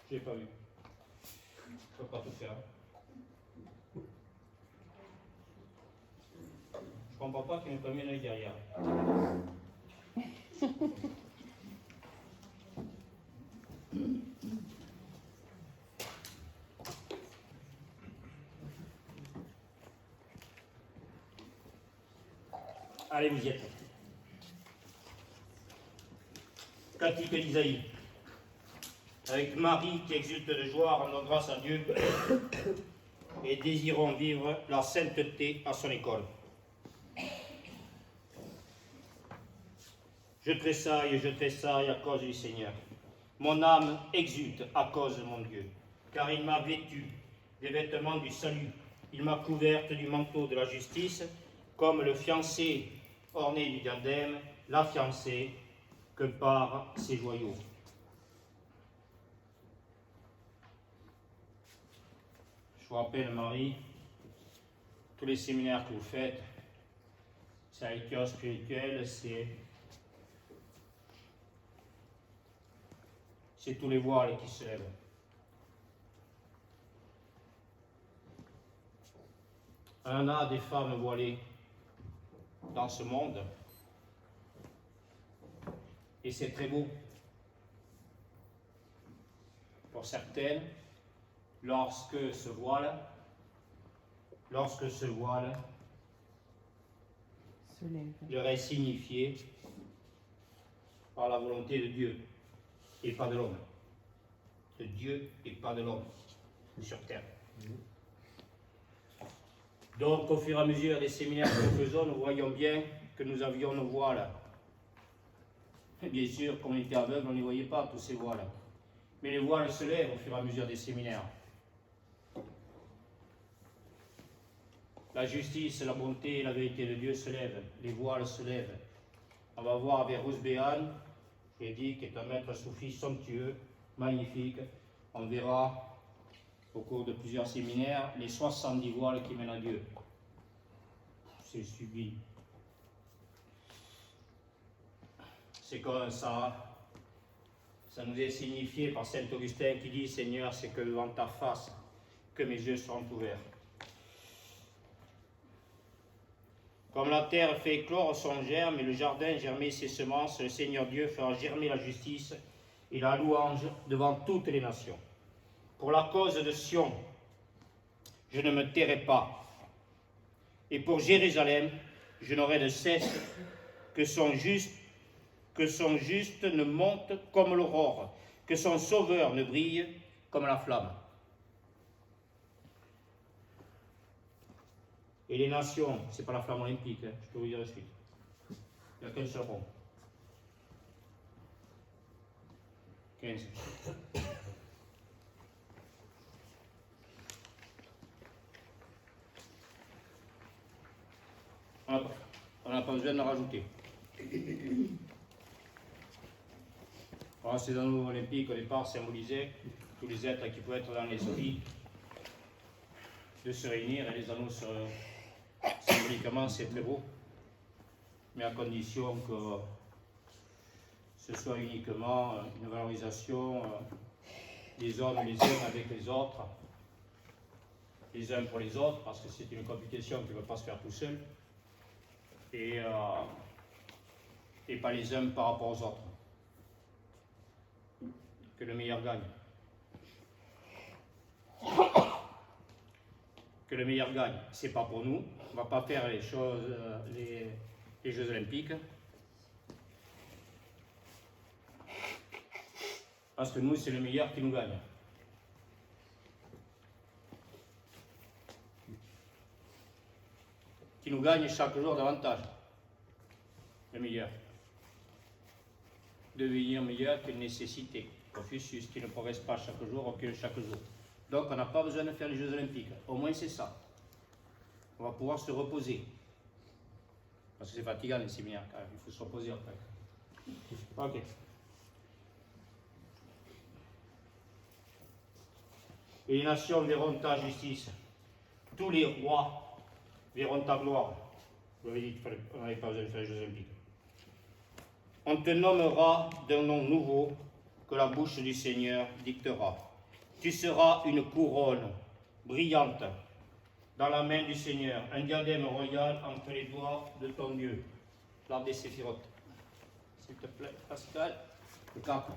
Je n'ai pas vu. Je ne peux pas tout faire. Je comprends pas qu'il n'y ait pas mis un œil derrière. Allez, vous y êtes. Cantique d'Isaïe. Avec Marie qui exulte de joie, rendant grâce à Dieu et désirons vivre la sainteté à son école. Je tressaille à cause du Seigneur. Mon âme exulte à cause de mon Dieu, car il m'a vêtu des vêtements du salut. Il m'a couverte du manteau de la justice, comme le fiancé orné du diadème, la fiancée que par ses joyaux. Je vous rappelle, Marie, tous les séminaires que vous faites, c'est la lecture spirituelle, c'est tous les voiles qui se lèvent. On a des femmes voilées dans ce monde, et c'est très beau. Pour certaines, lorsque ce voile Se lève. leur est signifié par la volonté de Dieu et pas de l'homme. De Dieu et pas de l'homme sur terre. Donc, au fur et à mesure des séminaires que nous faisons, nous voyons bien que nous avions nos voiles. Et bien sûr, comme on était aveugle, on ne voyait pas tous ces voiles. Mais les voiles se lèvent au fur et à mesure des séminaires. La justice, la bonté et la vérité de Dieu se lèvent. Les voiles se lèvent. On va voir avec Rousbéhan, je l'ai dit, qui est un maître soufi somptueux, magnifique. On verra au cours de plusieurs séminaires les 70 voiles qui mènent à Dieu. C'est sublime. C'est comme ça nous est signifié par saint Augustin qui dit « Seigneur, c'est que devant ta face que mes yeux seront ouverts ». Comme la terre fait éclore son germe et le jardin germer ses semences, le Seigneur Dieu fera germer la justice et la louange devant toutes les nations. Pour la cause de Sion, je ne me tairai pas. Et pour Jérusalem, je n'aurai de cesse que son juste ne monte comme l'aurore, que son sauveur ne brille comme la flamme. Et les nations, ce n'est pas la flamme olympique, hein, je peux vous dire de suite. Il n'y a qu'un seul rond. 15. On n'a pas besoin de rajouter. Alors, ces anneaux olympiques, au départ, symbolisaient tous les êtres qui pouvaient être dans l'esprit de se réunir, et les anneaux, symboliquement, c'est très beau, mais à condition que ce soit uniquement une valorisation des hommes les uns avec les autres, les uns pour les autres, parce que c'est une compétition qui ne peut pas se faire tout seul, et pas les uns par rapport aux autres. que le meilleur gagne. Que le meilleur gagne. C'est pas pour nous. On va pas faire les choses, les Jeux Olympiques. Parce que nous, c'est le meilleur qui nous gagne. Qui nous gagne chaque jour davantage. Le meilleur. Devenir meilleur qu'une nécessité. Confucius, qui ne progresse pas chaque jour, recule chaque jour. Donc on n'a pas besoin de faire les Jeux Olympiques. Au moins c'est ça. On va pouvoir se reposer. Parce que c'est fatigant les séminaires quand même. Il faut se reposer après. Ok. Et les nations verront ta justice. Tous les rois verront ta gloire. Vous avez dit qu'on n'avait pas besoin de faire les Jeux Olympiques. On te nommera d'un nom nouveau que la bouche du Seigneur dictera. Tu seras une couronne brillante dans la main du Seigneur, un diadème royal entre les doigts de ton Dieu. L'arbre des séphirotes. S'il te plaît, Pascal, le cap.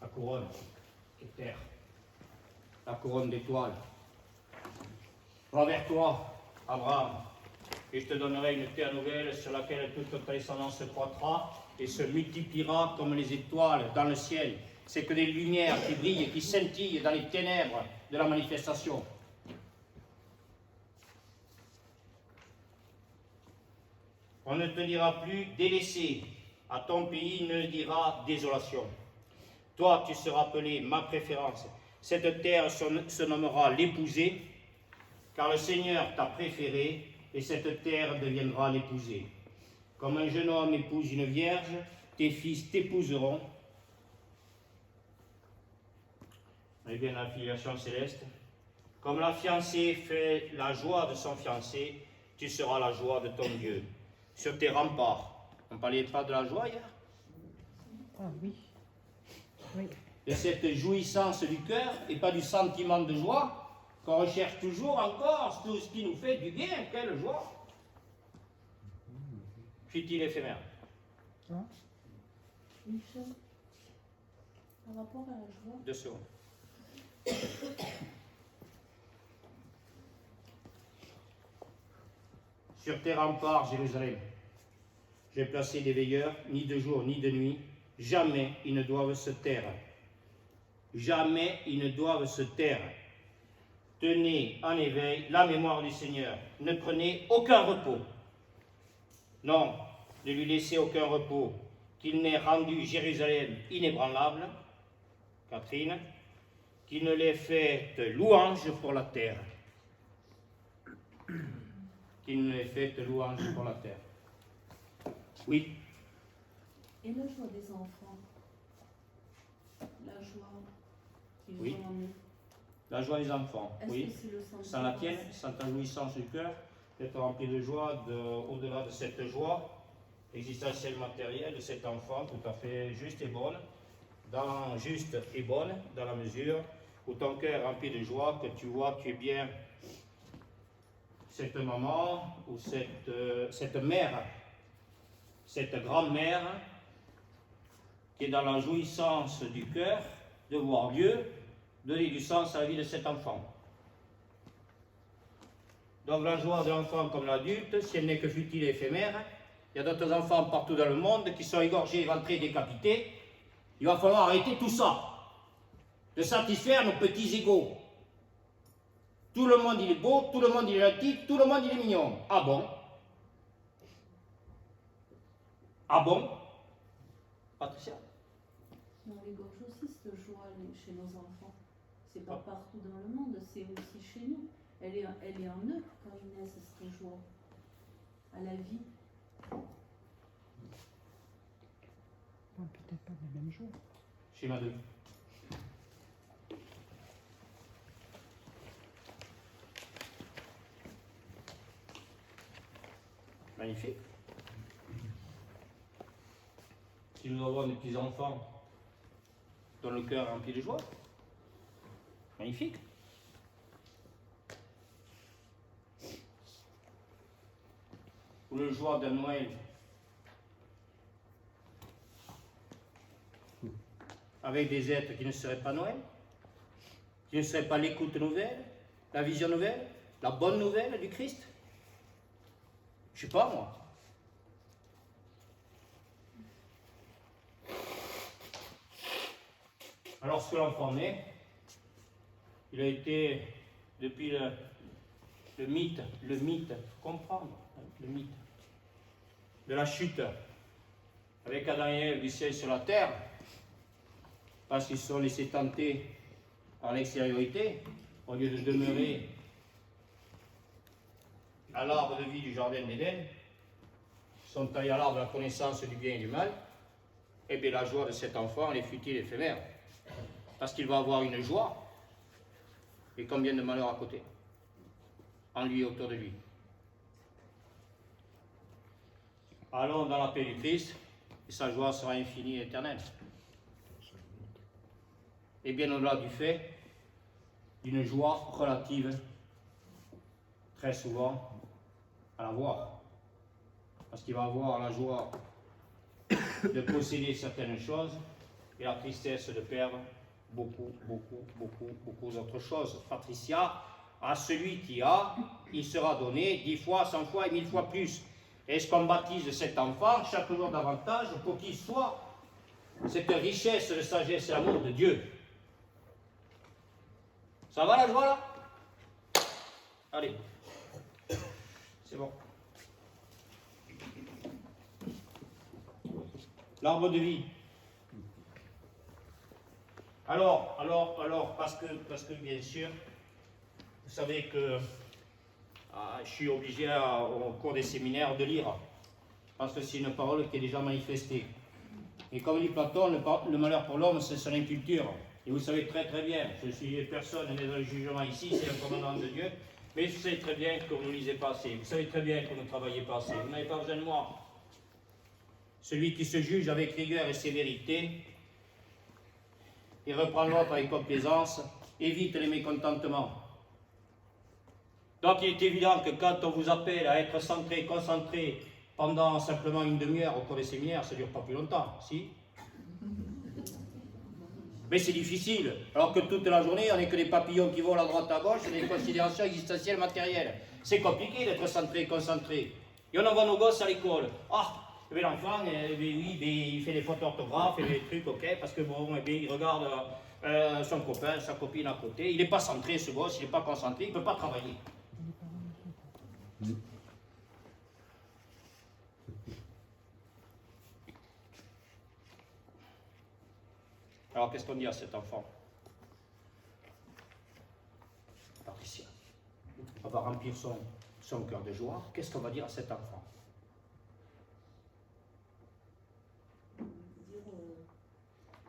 La couronne éther, la couronne d'étoiles. Va vers toi, Abraham, et je te donnerai une terre nouvelle sur laquelle toute ta descendance se croîtra et se multipliera comme les étoiles dans le ciel. C'est que des lumières qui brillent et qui scintillent dans les ténèbres de la manifestation. On ne te dira plus délaissé, à ton pays ne dira désolation. Toi, tu seras appelé ma préférence. Cette terre se nommera l'épousée, car le Seigneur t'a préféré, et cette terre deviendra l'épousée. Comme un jeune homme épouse une vierge, tes fils t'épouseront. On est bien dans la filiation céleste. Comme la fiancée fait la joie de son fiancé, tu seras la joie de ton Dieu. Sur tes remparts. On ne parlait pas de la joie hier? Ah oui. Oui. De cette jouissance du cœur et pas du sentiment de joie qu'on recherche toujours encore, tout ce qui nous fait du bien, quelle joie. Fut-il éphémère? Hein? Michel, par rapport à la joie, 2 secondes. Sur tes remparts, Jérusalem, j'ai placé des veilleurs, ni de jour ni de nuit. Jamais ils ne doivent se taire. Jamais ils ne doivent se taire. Tenez en éveil la mémoire du Seigneur. Ne prenez aucun repos. Non, ne lui laissez aucun repos, qu'il n'ait rendu Jérusalem inébranlable, Catherine, qu'il ne l'ait fait louange pour la terre. Qu'il ne l'ait fait louange pour la terre. Oui. et la joie des enfants, la joie qu'ils Oui. ont en eux. La joie des enfants, Est-ce oui. que c'est le sentiment Sans la tienne, sans ta jouissance du cœur, d'être rempli de joie, au-delà de cette joie existentielle matérielle de cet enfant tout à fait juste et bonne, dans la mesure où ton cœur est rempli de joie, que tu vois que tu es bien cette maman ou cette mère, cette grand-mère qui est dans la jouissance du cœur de voir Dieu donner du sens à la vie de cet enfant. Donc la joie de l'enfant comme l'adulte, si elle n'est que futile et éphémère, il y a d'autres enfants partout dans le monde qui sont égorgés, éventrés, décapités. Il va falloir arrêter tout ça, de satisfaire nos petits égaux. Tout le monde il est beau, tout le monde il est gentil, tout le monde il est mignon. Ah bon? Ah bon? Patricia? On égorge aussi cette joie chez nos enfants. C'est pas partout dans le monde, c'est aussi chez nous. Elle est en eux quand ils naissent, cette joie à la vie. Bon, peut-être pas le même jour. Schéma 2. Magnifique. Si nous avons des petits-enfants dont le cœur est rempli de joie, magnifique. Ou le joie d'un Noël avec des êtres qui ne seraient pas Noël, qui ne seraient pas l'écoute nouvelle, la vision nouvelle, la bonne nouvelle du Christ? Je ne sais pas, moi. Alors, lorsque l'enfant naît, il a été, depuis le mythe, comprendre, hein, le mythe de la chute, avec Adam et Ève du ciel sur la terre, parce qu'ils se sont laissés tenter par l'extériorité, au lieu de demeurer à l'arbre de vie du jardin d'Éden, ils sont taillés à l'arbre de la connaissance du bien et du mal, et bien la joie de cet enfant, elle est futile et éphémère, parce qu'il va avoir une joie, et combien de malheurs à côté, en lui et autour de lui. Allons dans la paix du Christ, et sa joie sera infinie et éternelle. Et bien au-delà du fait d'une joie relative, très souvent, à la voir. Parce qu'il va avoir la joie de posséder certaines choses et la tristesse de perdre beaucoup d'autres choses. Patricia, à celui qui a, il sera donné 10 fois, 100 fois et 1000 fois plus. Est-ce qu'on baptise cet enfant chaque jour davantage pour qu'il soit cette richesse de sagesse et l'amour de Dieu? Ça va la joie là? Allez, c'est bon. L'arbre de vie. Alors, parce que bien sûr, vous savez que je suis obligé au cours des séminaires de lire, parce que c'est une parole qui est déjà manifestée. Et comme dit Platon, le malheur pour l'homme, c'est son inculture. Et vous savez très bien, je suis personne n'est dans le jugement ici, c'est le commandant de Dieu, mais vous savez très bien que vous ne lisez pas assez, vous savez très bien que vous ne travaillez pas assez, vous n'avez pas besoin de moi. Celui qui se juge avec rigueur et sévérité, et reprend l'autre avec complaisance, évite les mécontentements. Donc il est évident que quand on vous appelle à être centré, concentré pendant simplement une demi-heure au cours des séminaires, ça ne dure pas plus longtemps, si? Mais c'est difficile, alors que toute la journée, on n'est que des papillons qui volent à droite à gauche, des considérations existentielles matérielles. C'est compliqué d'être centré, concentré. Et on envoie nos gosses à l'école. Ah, mais l'enfant, oui, il fait des fautes d'orthographe et des trucs, ok, parce que bon, il regarde son copain, sa copine à côté. Il n'est pas centré, ce gosse, il n'est pas concentré, il ne peut pas travailler. Alors, qu'est-ce qu'on dit à cet enfant? Patricia, on va remplir son cœur de joie. Qu'est-ce qu'on va dire à cet enfant?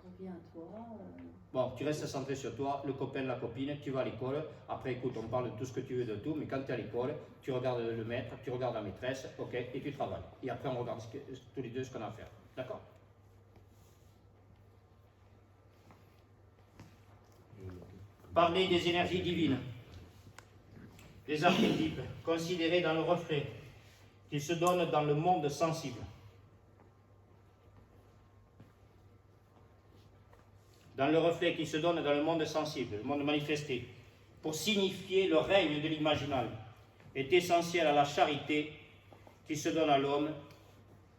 Reviens à toi. Bon, tu restes centré sur toi, le copain, la copine, tu vas à l'école. Après, écoute, on parle de tout ce que tu veux de tout, mais quand tu es à l'école, tu regardes le maître, tu regardes la maîtresse, ok, et tu travailles. Et après, on regarde tous les deux ce qu'on a à faire. D'accord? Parler des énergies divines, des archétypes considérés dans le reflet qui se donnent dans le monde sensible. Dans le reflet qui se donne dans le monde sensible, le monde manifesté, pour signifier le règne de l'imaginal, est essentiel à la charité qui se donne à l'homme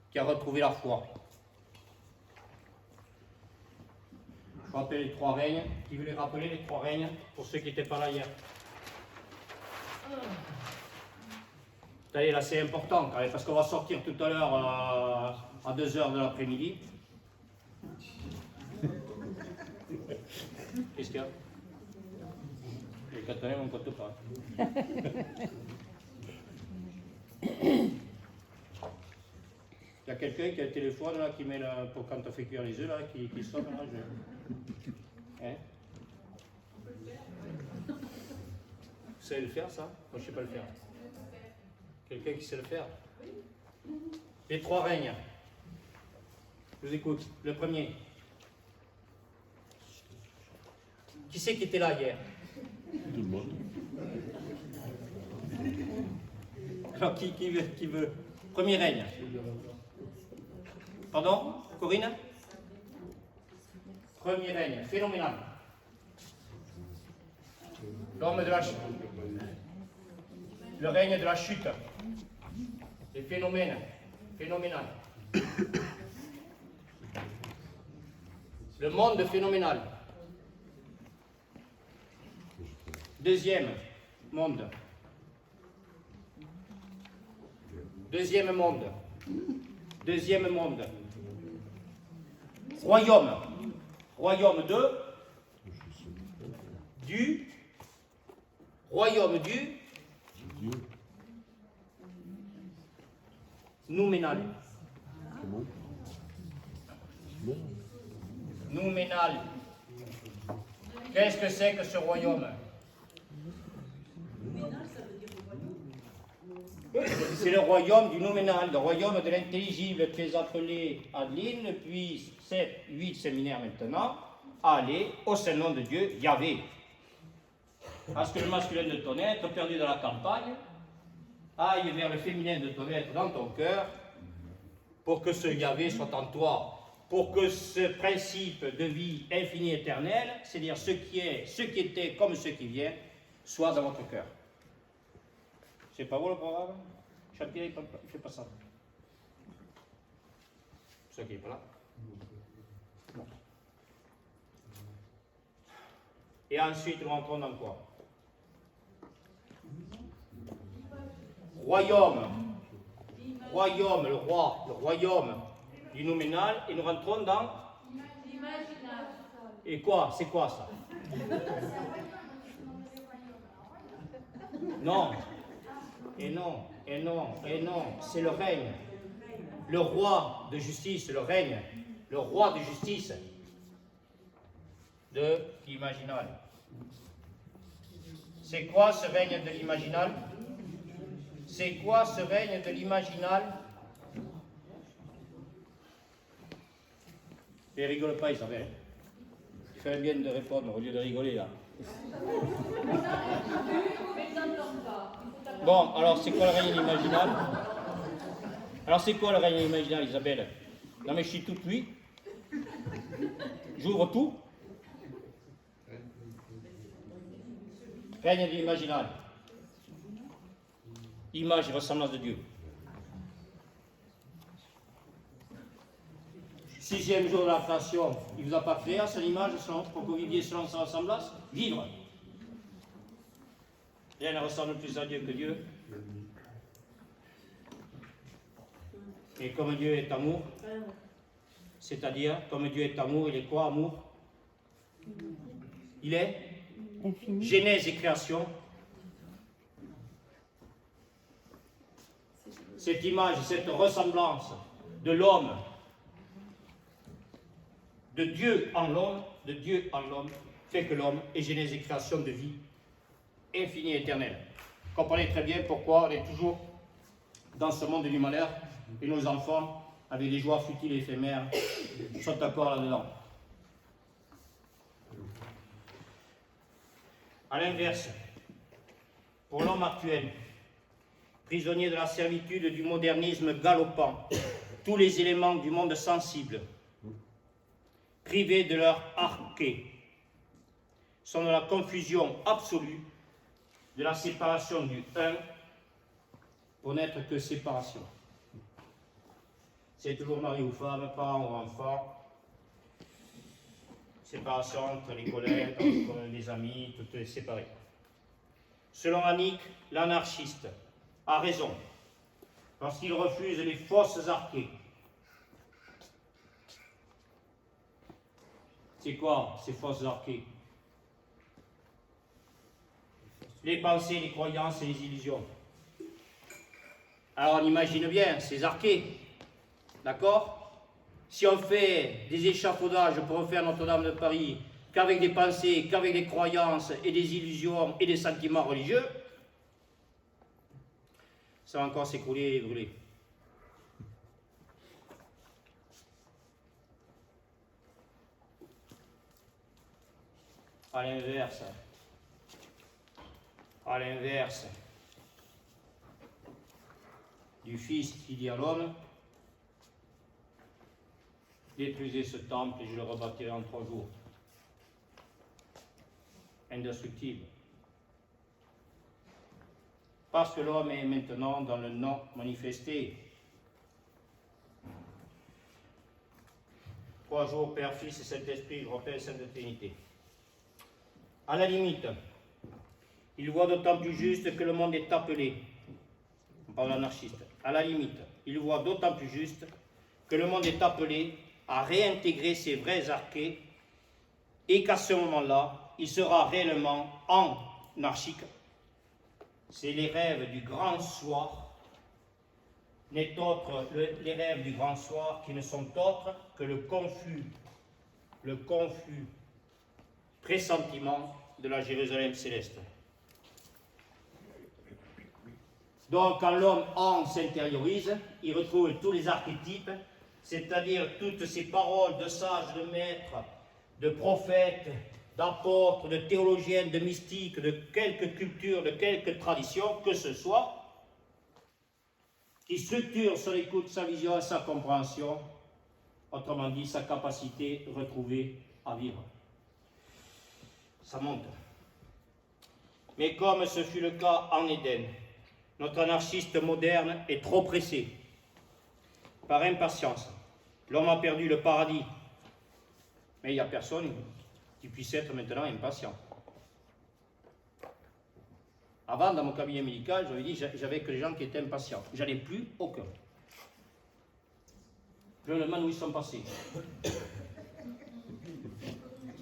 qui a retrouvé la foi. Je rappelle les 3 règnes. Qui veut les rappeler, les 3 règnes, pour ceux qui n'étaient pas là hier? Vous savez, là c'est important quand même, parce qu'on va sortir tout à l'heure à 2h de l'après-midi. Qu'est-ce qu'il y a? Les Catalans, on ne compte pas. Il y a quelqu'un qui a le téléphone là, qui met là, pour quand on fait cuire les œufs là, qui sonne là. Hein? Vous savez le faire ça? Moi je ne sais pas le faire. Quelqu'un qui sait le faire? Les 3 règnes. Je vous écoute. Le premier. Qui c'est qui était là hier? Tout le monde. Alors qui veut? Premier règne. Pardon? Corinne? Premier règne, phénoménal. L'homme de la chute. Le règne de la chute. Les phénomènes. Phénoménal. Le monde phénoménal. Deuxième monde. Deuxième monde. Deuxième monde. Royaume. Royaume du. Royaume du. Nouménal. Nouménal. Qu'est-ce que c'est que ce royaume? C'est le royaume du nouménal, le royaume de l'intelligible. Tu es appelé Adeline, depuis 7, 8 séminaires maintenant, à aller au Saint-Nom de Dieu, Yahvé. Parce que le masculin de ton être, perdu dans la campagne, aille vers le féminin de ton être dans ton cœur, pour que ce Yahvé soit en toi, pour que ce principe de vie infinie éternelle, c'est-à-dire ce qui est, ce qui était comme ce qui vient, soit dans votre cœur. C'est pas vous le programme? Chapitre, il ne fait pas ça. Ce qui n'est pas là. Bon. Et ensuite, nous rentrons dans quoi? Royaume. Royaume, le roi, le royaume du nouménal. Et nous rentrons dans... Et quoi? C'est quoi ça? Non. Et non, et non, et non, c'est le règne. Le roi de justice, le règne. Le roi de justice de l'imaginal. C'est quoi ce règne de l'imaginal? C'est quoi ce règne de l'imaginal? Et rigole pas, Isabelle. Tu fais bien de répondre au lieu de rigoler là. Bon, alors c'est quoi le règne imaginal? Alors c'est quoi le règne imaginal, Isabelle? Non mais je suis tout oui. J'ouvre tout. Règne de l'imaginal. Image et ressemblance de Dieu. 6e jour de la création, il ne vous a pas créé à son image pour que vous viviez selon sa ressemblance? Vivre. Rien ne ressemble plus à Dieu que Dieu. Et comme Dieu est amour, c'est-à-dire, comme Dieu est amour, il est quoi, amour? Il est Infini. Genèse et création. Cette image, cette ressemblance de l'homme, de Dieu en l'homme, fait que l'homme est Genèse et création de vie infinie et éternelle. Comprenez très bien pourquoi on est toujours dans ce monde du malheur et nos enfants, avec des joies futiles et éphémères, sont encore là-dedans. À l'inverse, pour l'homme actuel, prisonnier de la servitude du modernisme galopant, tous les éléments du monde sensible, privés de leur arché, sont dans la confusion absolue de la séparation du un pour n'être que séparation. C'est toujours mari ou femme, parent ou enfant, séparation entre les collègues, entre les amis, tout est séparé. Selon Annick, l'anarchiste a raison, parce qu'il refuse les fausses archées. C'est quoi ces fausses archées? Les pensées, les croyances et les illusions. Alors on imagine bien ces archées, d'accord? Si on fait des échafaudages pour refaire Notre-Dame de Paris qu'avec des pensées, qu'avec des croyances et des illusions et des sentiments religieux, ça va encore s'écrouler et brûler. À l'inverse du Fils qui dit à l'homme, détruisez ce temple et je le rebâtirai en 3 jours. Indestructible. Parce que l'homme est maintenant dans le non manifesté. 3 jours, Père, Fils et Saint-Esprit, je rappelle Sainte Trinité. À la limite, il voit d'autant plus juste que le monde est appelé, on parle d'anarchiste, à la limite, il voit d'autant plus juste que le monde est appelé à réintégrer ses vrais archés et qu'à ce moment-là, il sera réellement anarchique. C'est les rêves du grand soir, les rêves du grand soir qui ne sont autres que le confus pressentiment de la Jérusalem céleste. Donc, quand l'homme s'intériorise, il retrouve tous les archétypes, c'est-à-dire toutes ces paroles de sages, de maîtres, de prophètes, d'apôtres, de théologiens, de mystiques, de quelque culture, de quelque tradition que ce soit, qui structure son écoute, sa vision et sa compréhension, autrement dit, sa capacité retrouvée à vivre. Ça monte. Mais comme ce fut le cas en Éden, notre anarchiste moderne est trop pressé. Par impatience, l'homme a perdu le paradis. Mais il n'y a personne qui puisse être maintenant impatient. Avant, dans mon cabinet médical, j'avais dit j'avais que les gens qui étaient impatients. J'en ai plus aucun. Je me demande où ils sont passés.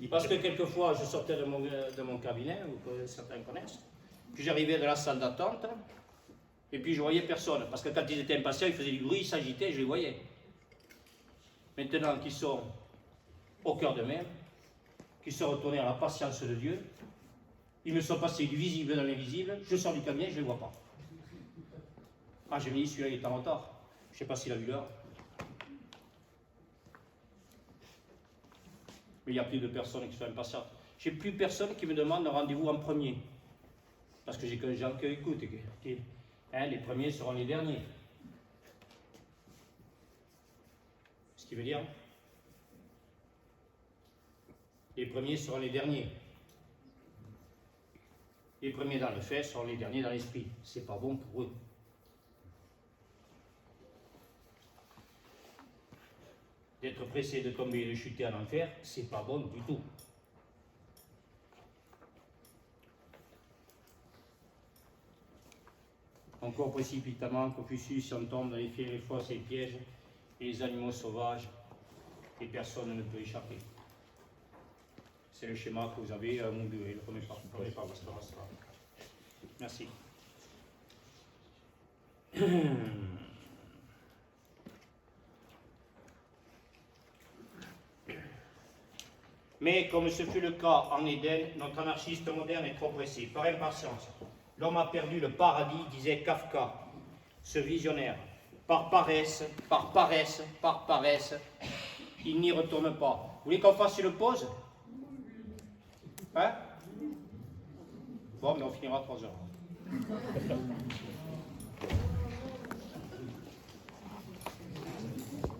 Parce que quelquefois, je sortais de mon cabinet, ou que certains connaissent, puis j'arrivais de la salle d'attente, et puis je voyais personne. Parce que quand ils étaient impatients, ils faisaient du bruit, ils s'agitaient, je les voyais. Maintenant qu'ils sont au cœur d'eux-mêmes, qu'ils sont retournés à la patience de Dieu, ils me sont passés du visible dans l'invisible, je sors du cabinet, je ne les vois pas. Ah, j'ai dit, celui-là, il est en retard. Je ne sais pas s'il a vu l'heure. Mais il n'y a plus de personnes qui sont impatientes. Je n'ai plus personne qui me demande un rendez-vous en premier. Parce que j'ai que les gens qui écoutent. Les premiers seront les derniers. Ce qui veut dire, les premiers seront les derniers. Les premiers dans le fait seront les derniers dans l'esprit. C'est pas bon pour eux. D'être pressé de tomber et de chuter en enfer, c'est pas bon du tout. Encore précipitamment, Confucius en tombe dans les fiers, les fosses et les pièges, et les animaux sauvages, et personne ne peut échapper. C'est le schéma que vous avez à Moundou, et le premier pas. Merci. Mais comme ce fut le cas en Éden, notre anarchiste moderne est trop pressé, par impatience. L'homme a perdu le paradis, disait Kafka, ce visionnaire. Par paresse, il n'y retourne pas. Vous voulez qu'on fasse une pause? Hein? Bon, mais on finira à 3 heures.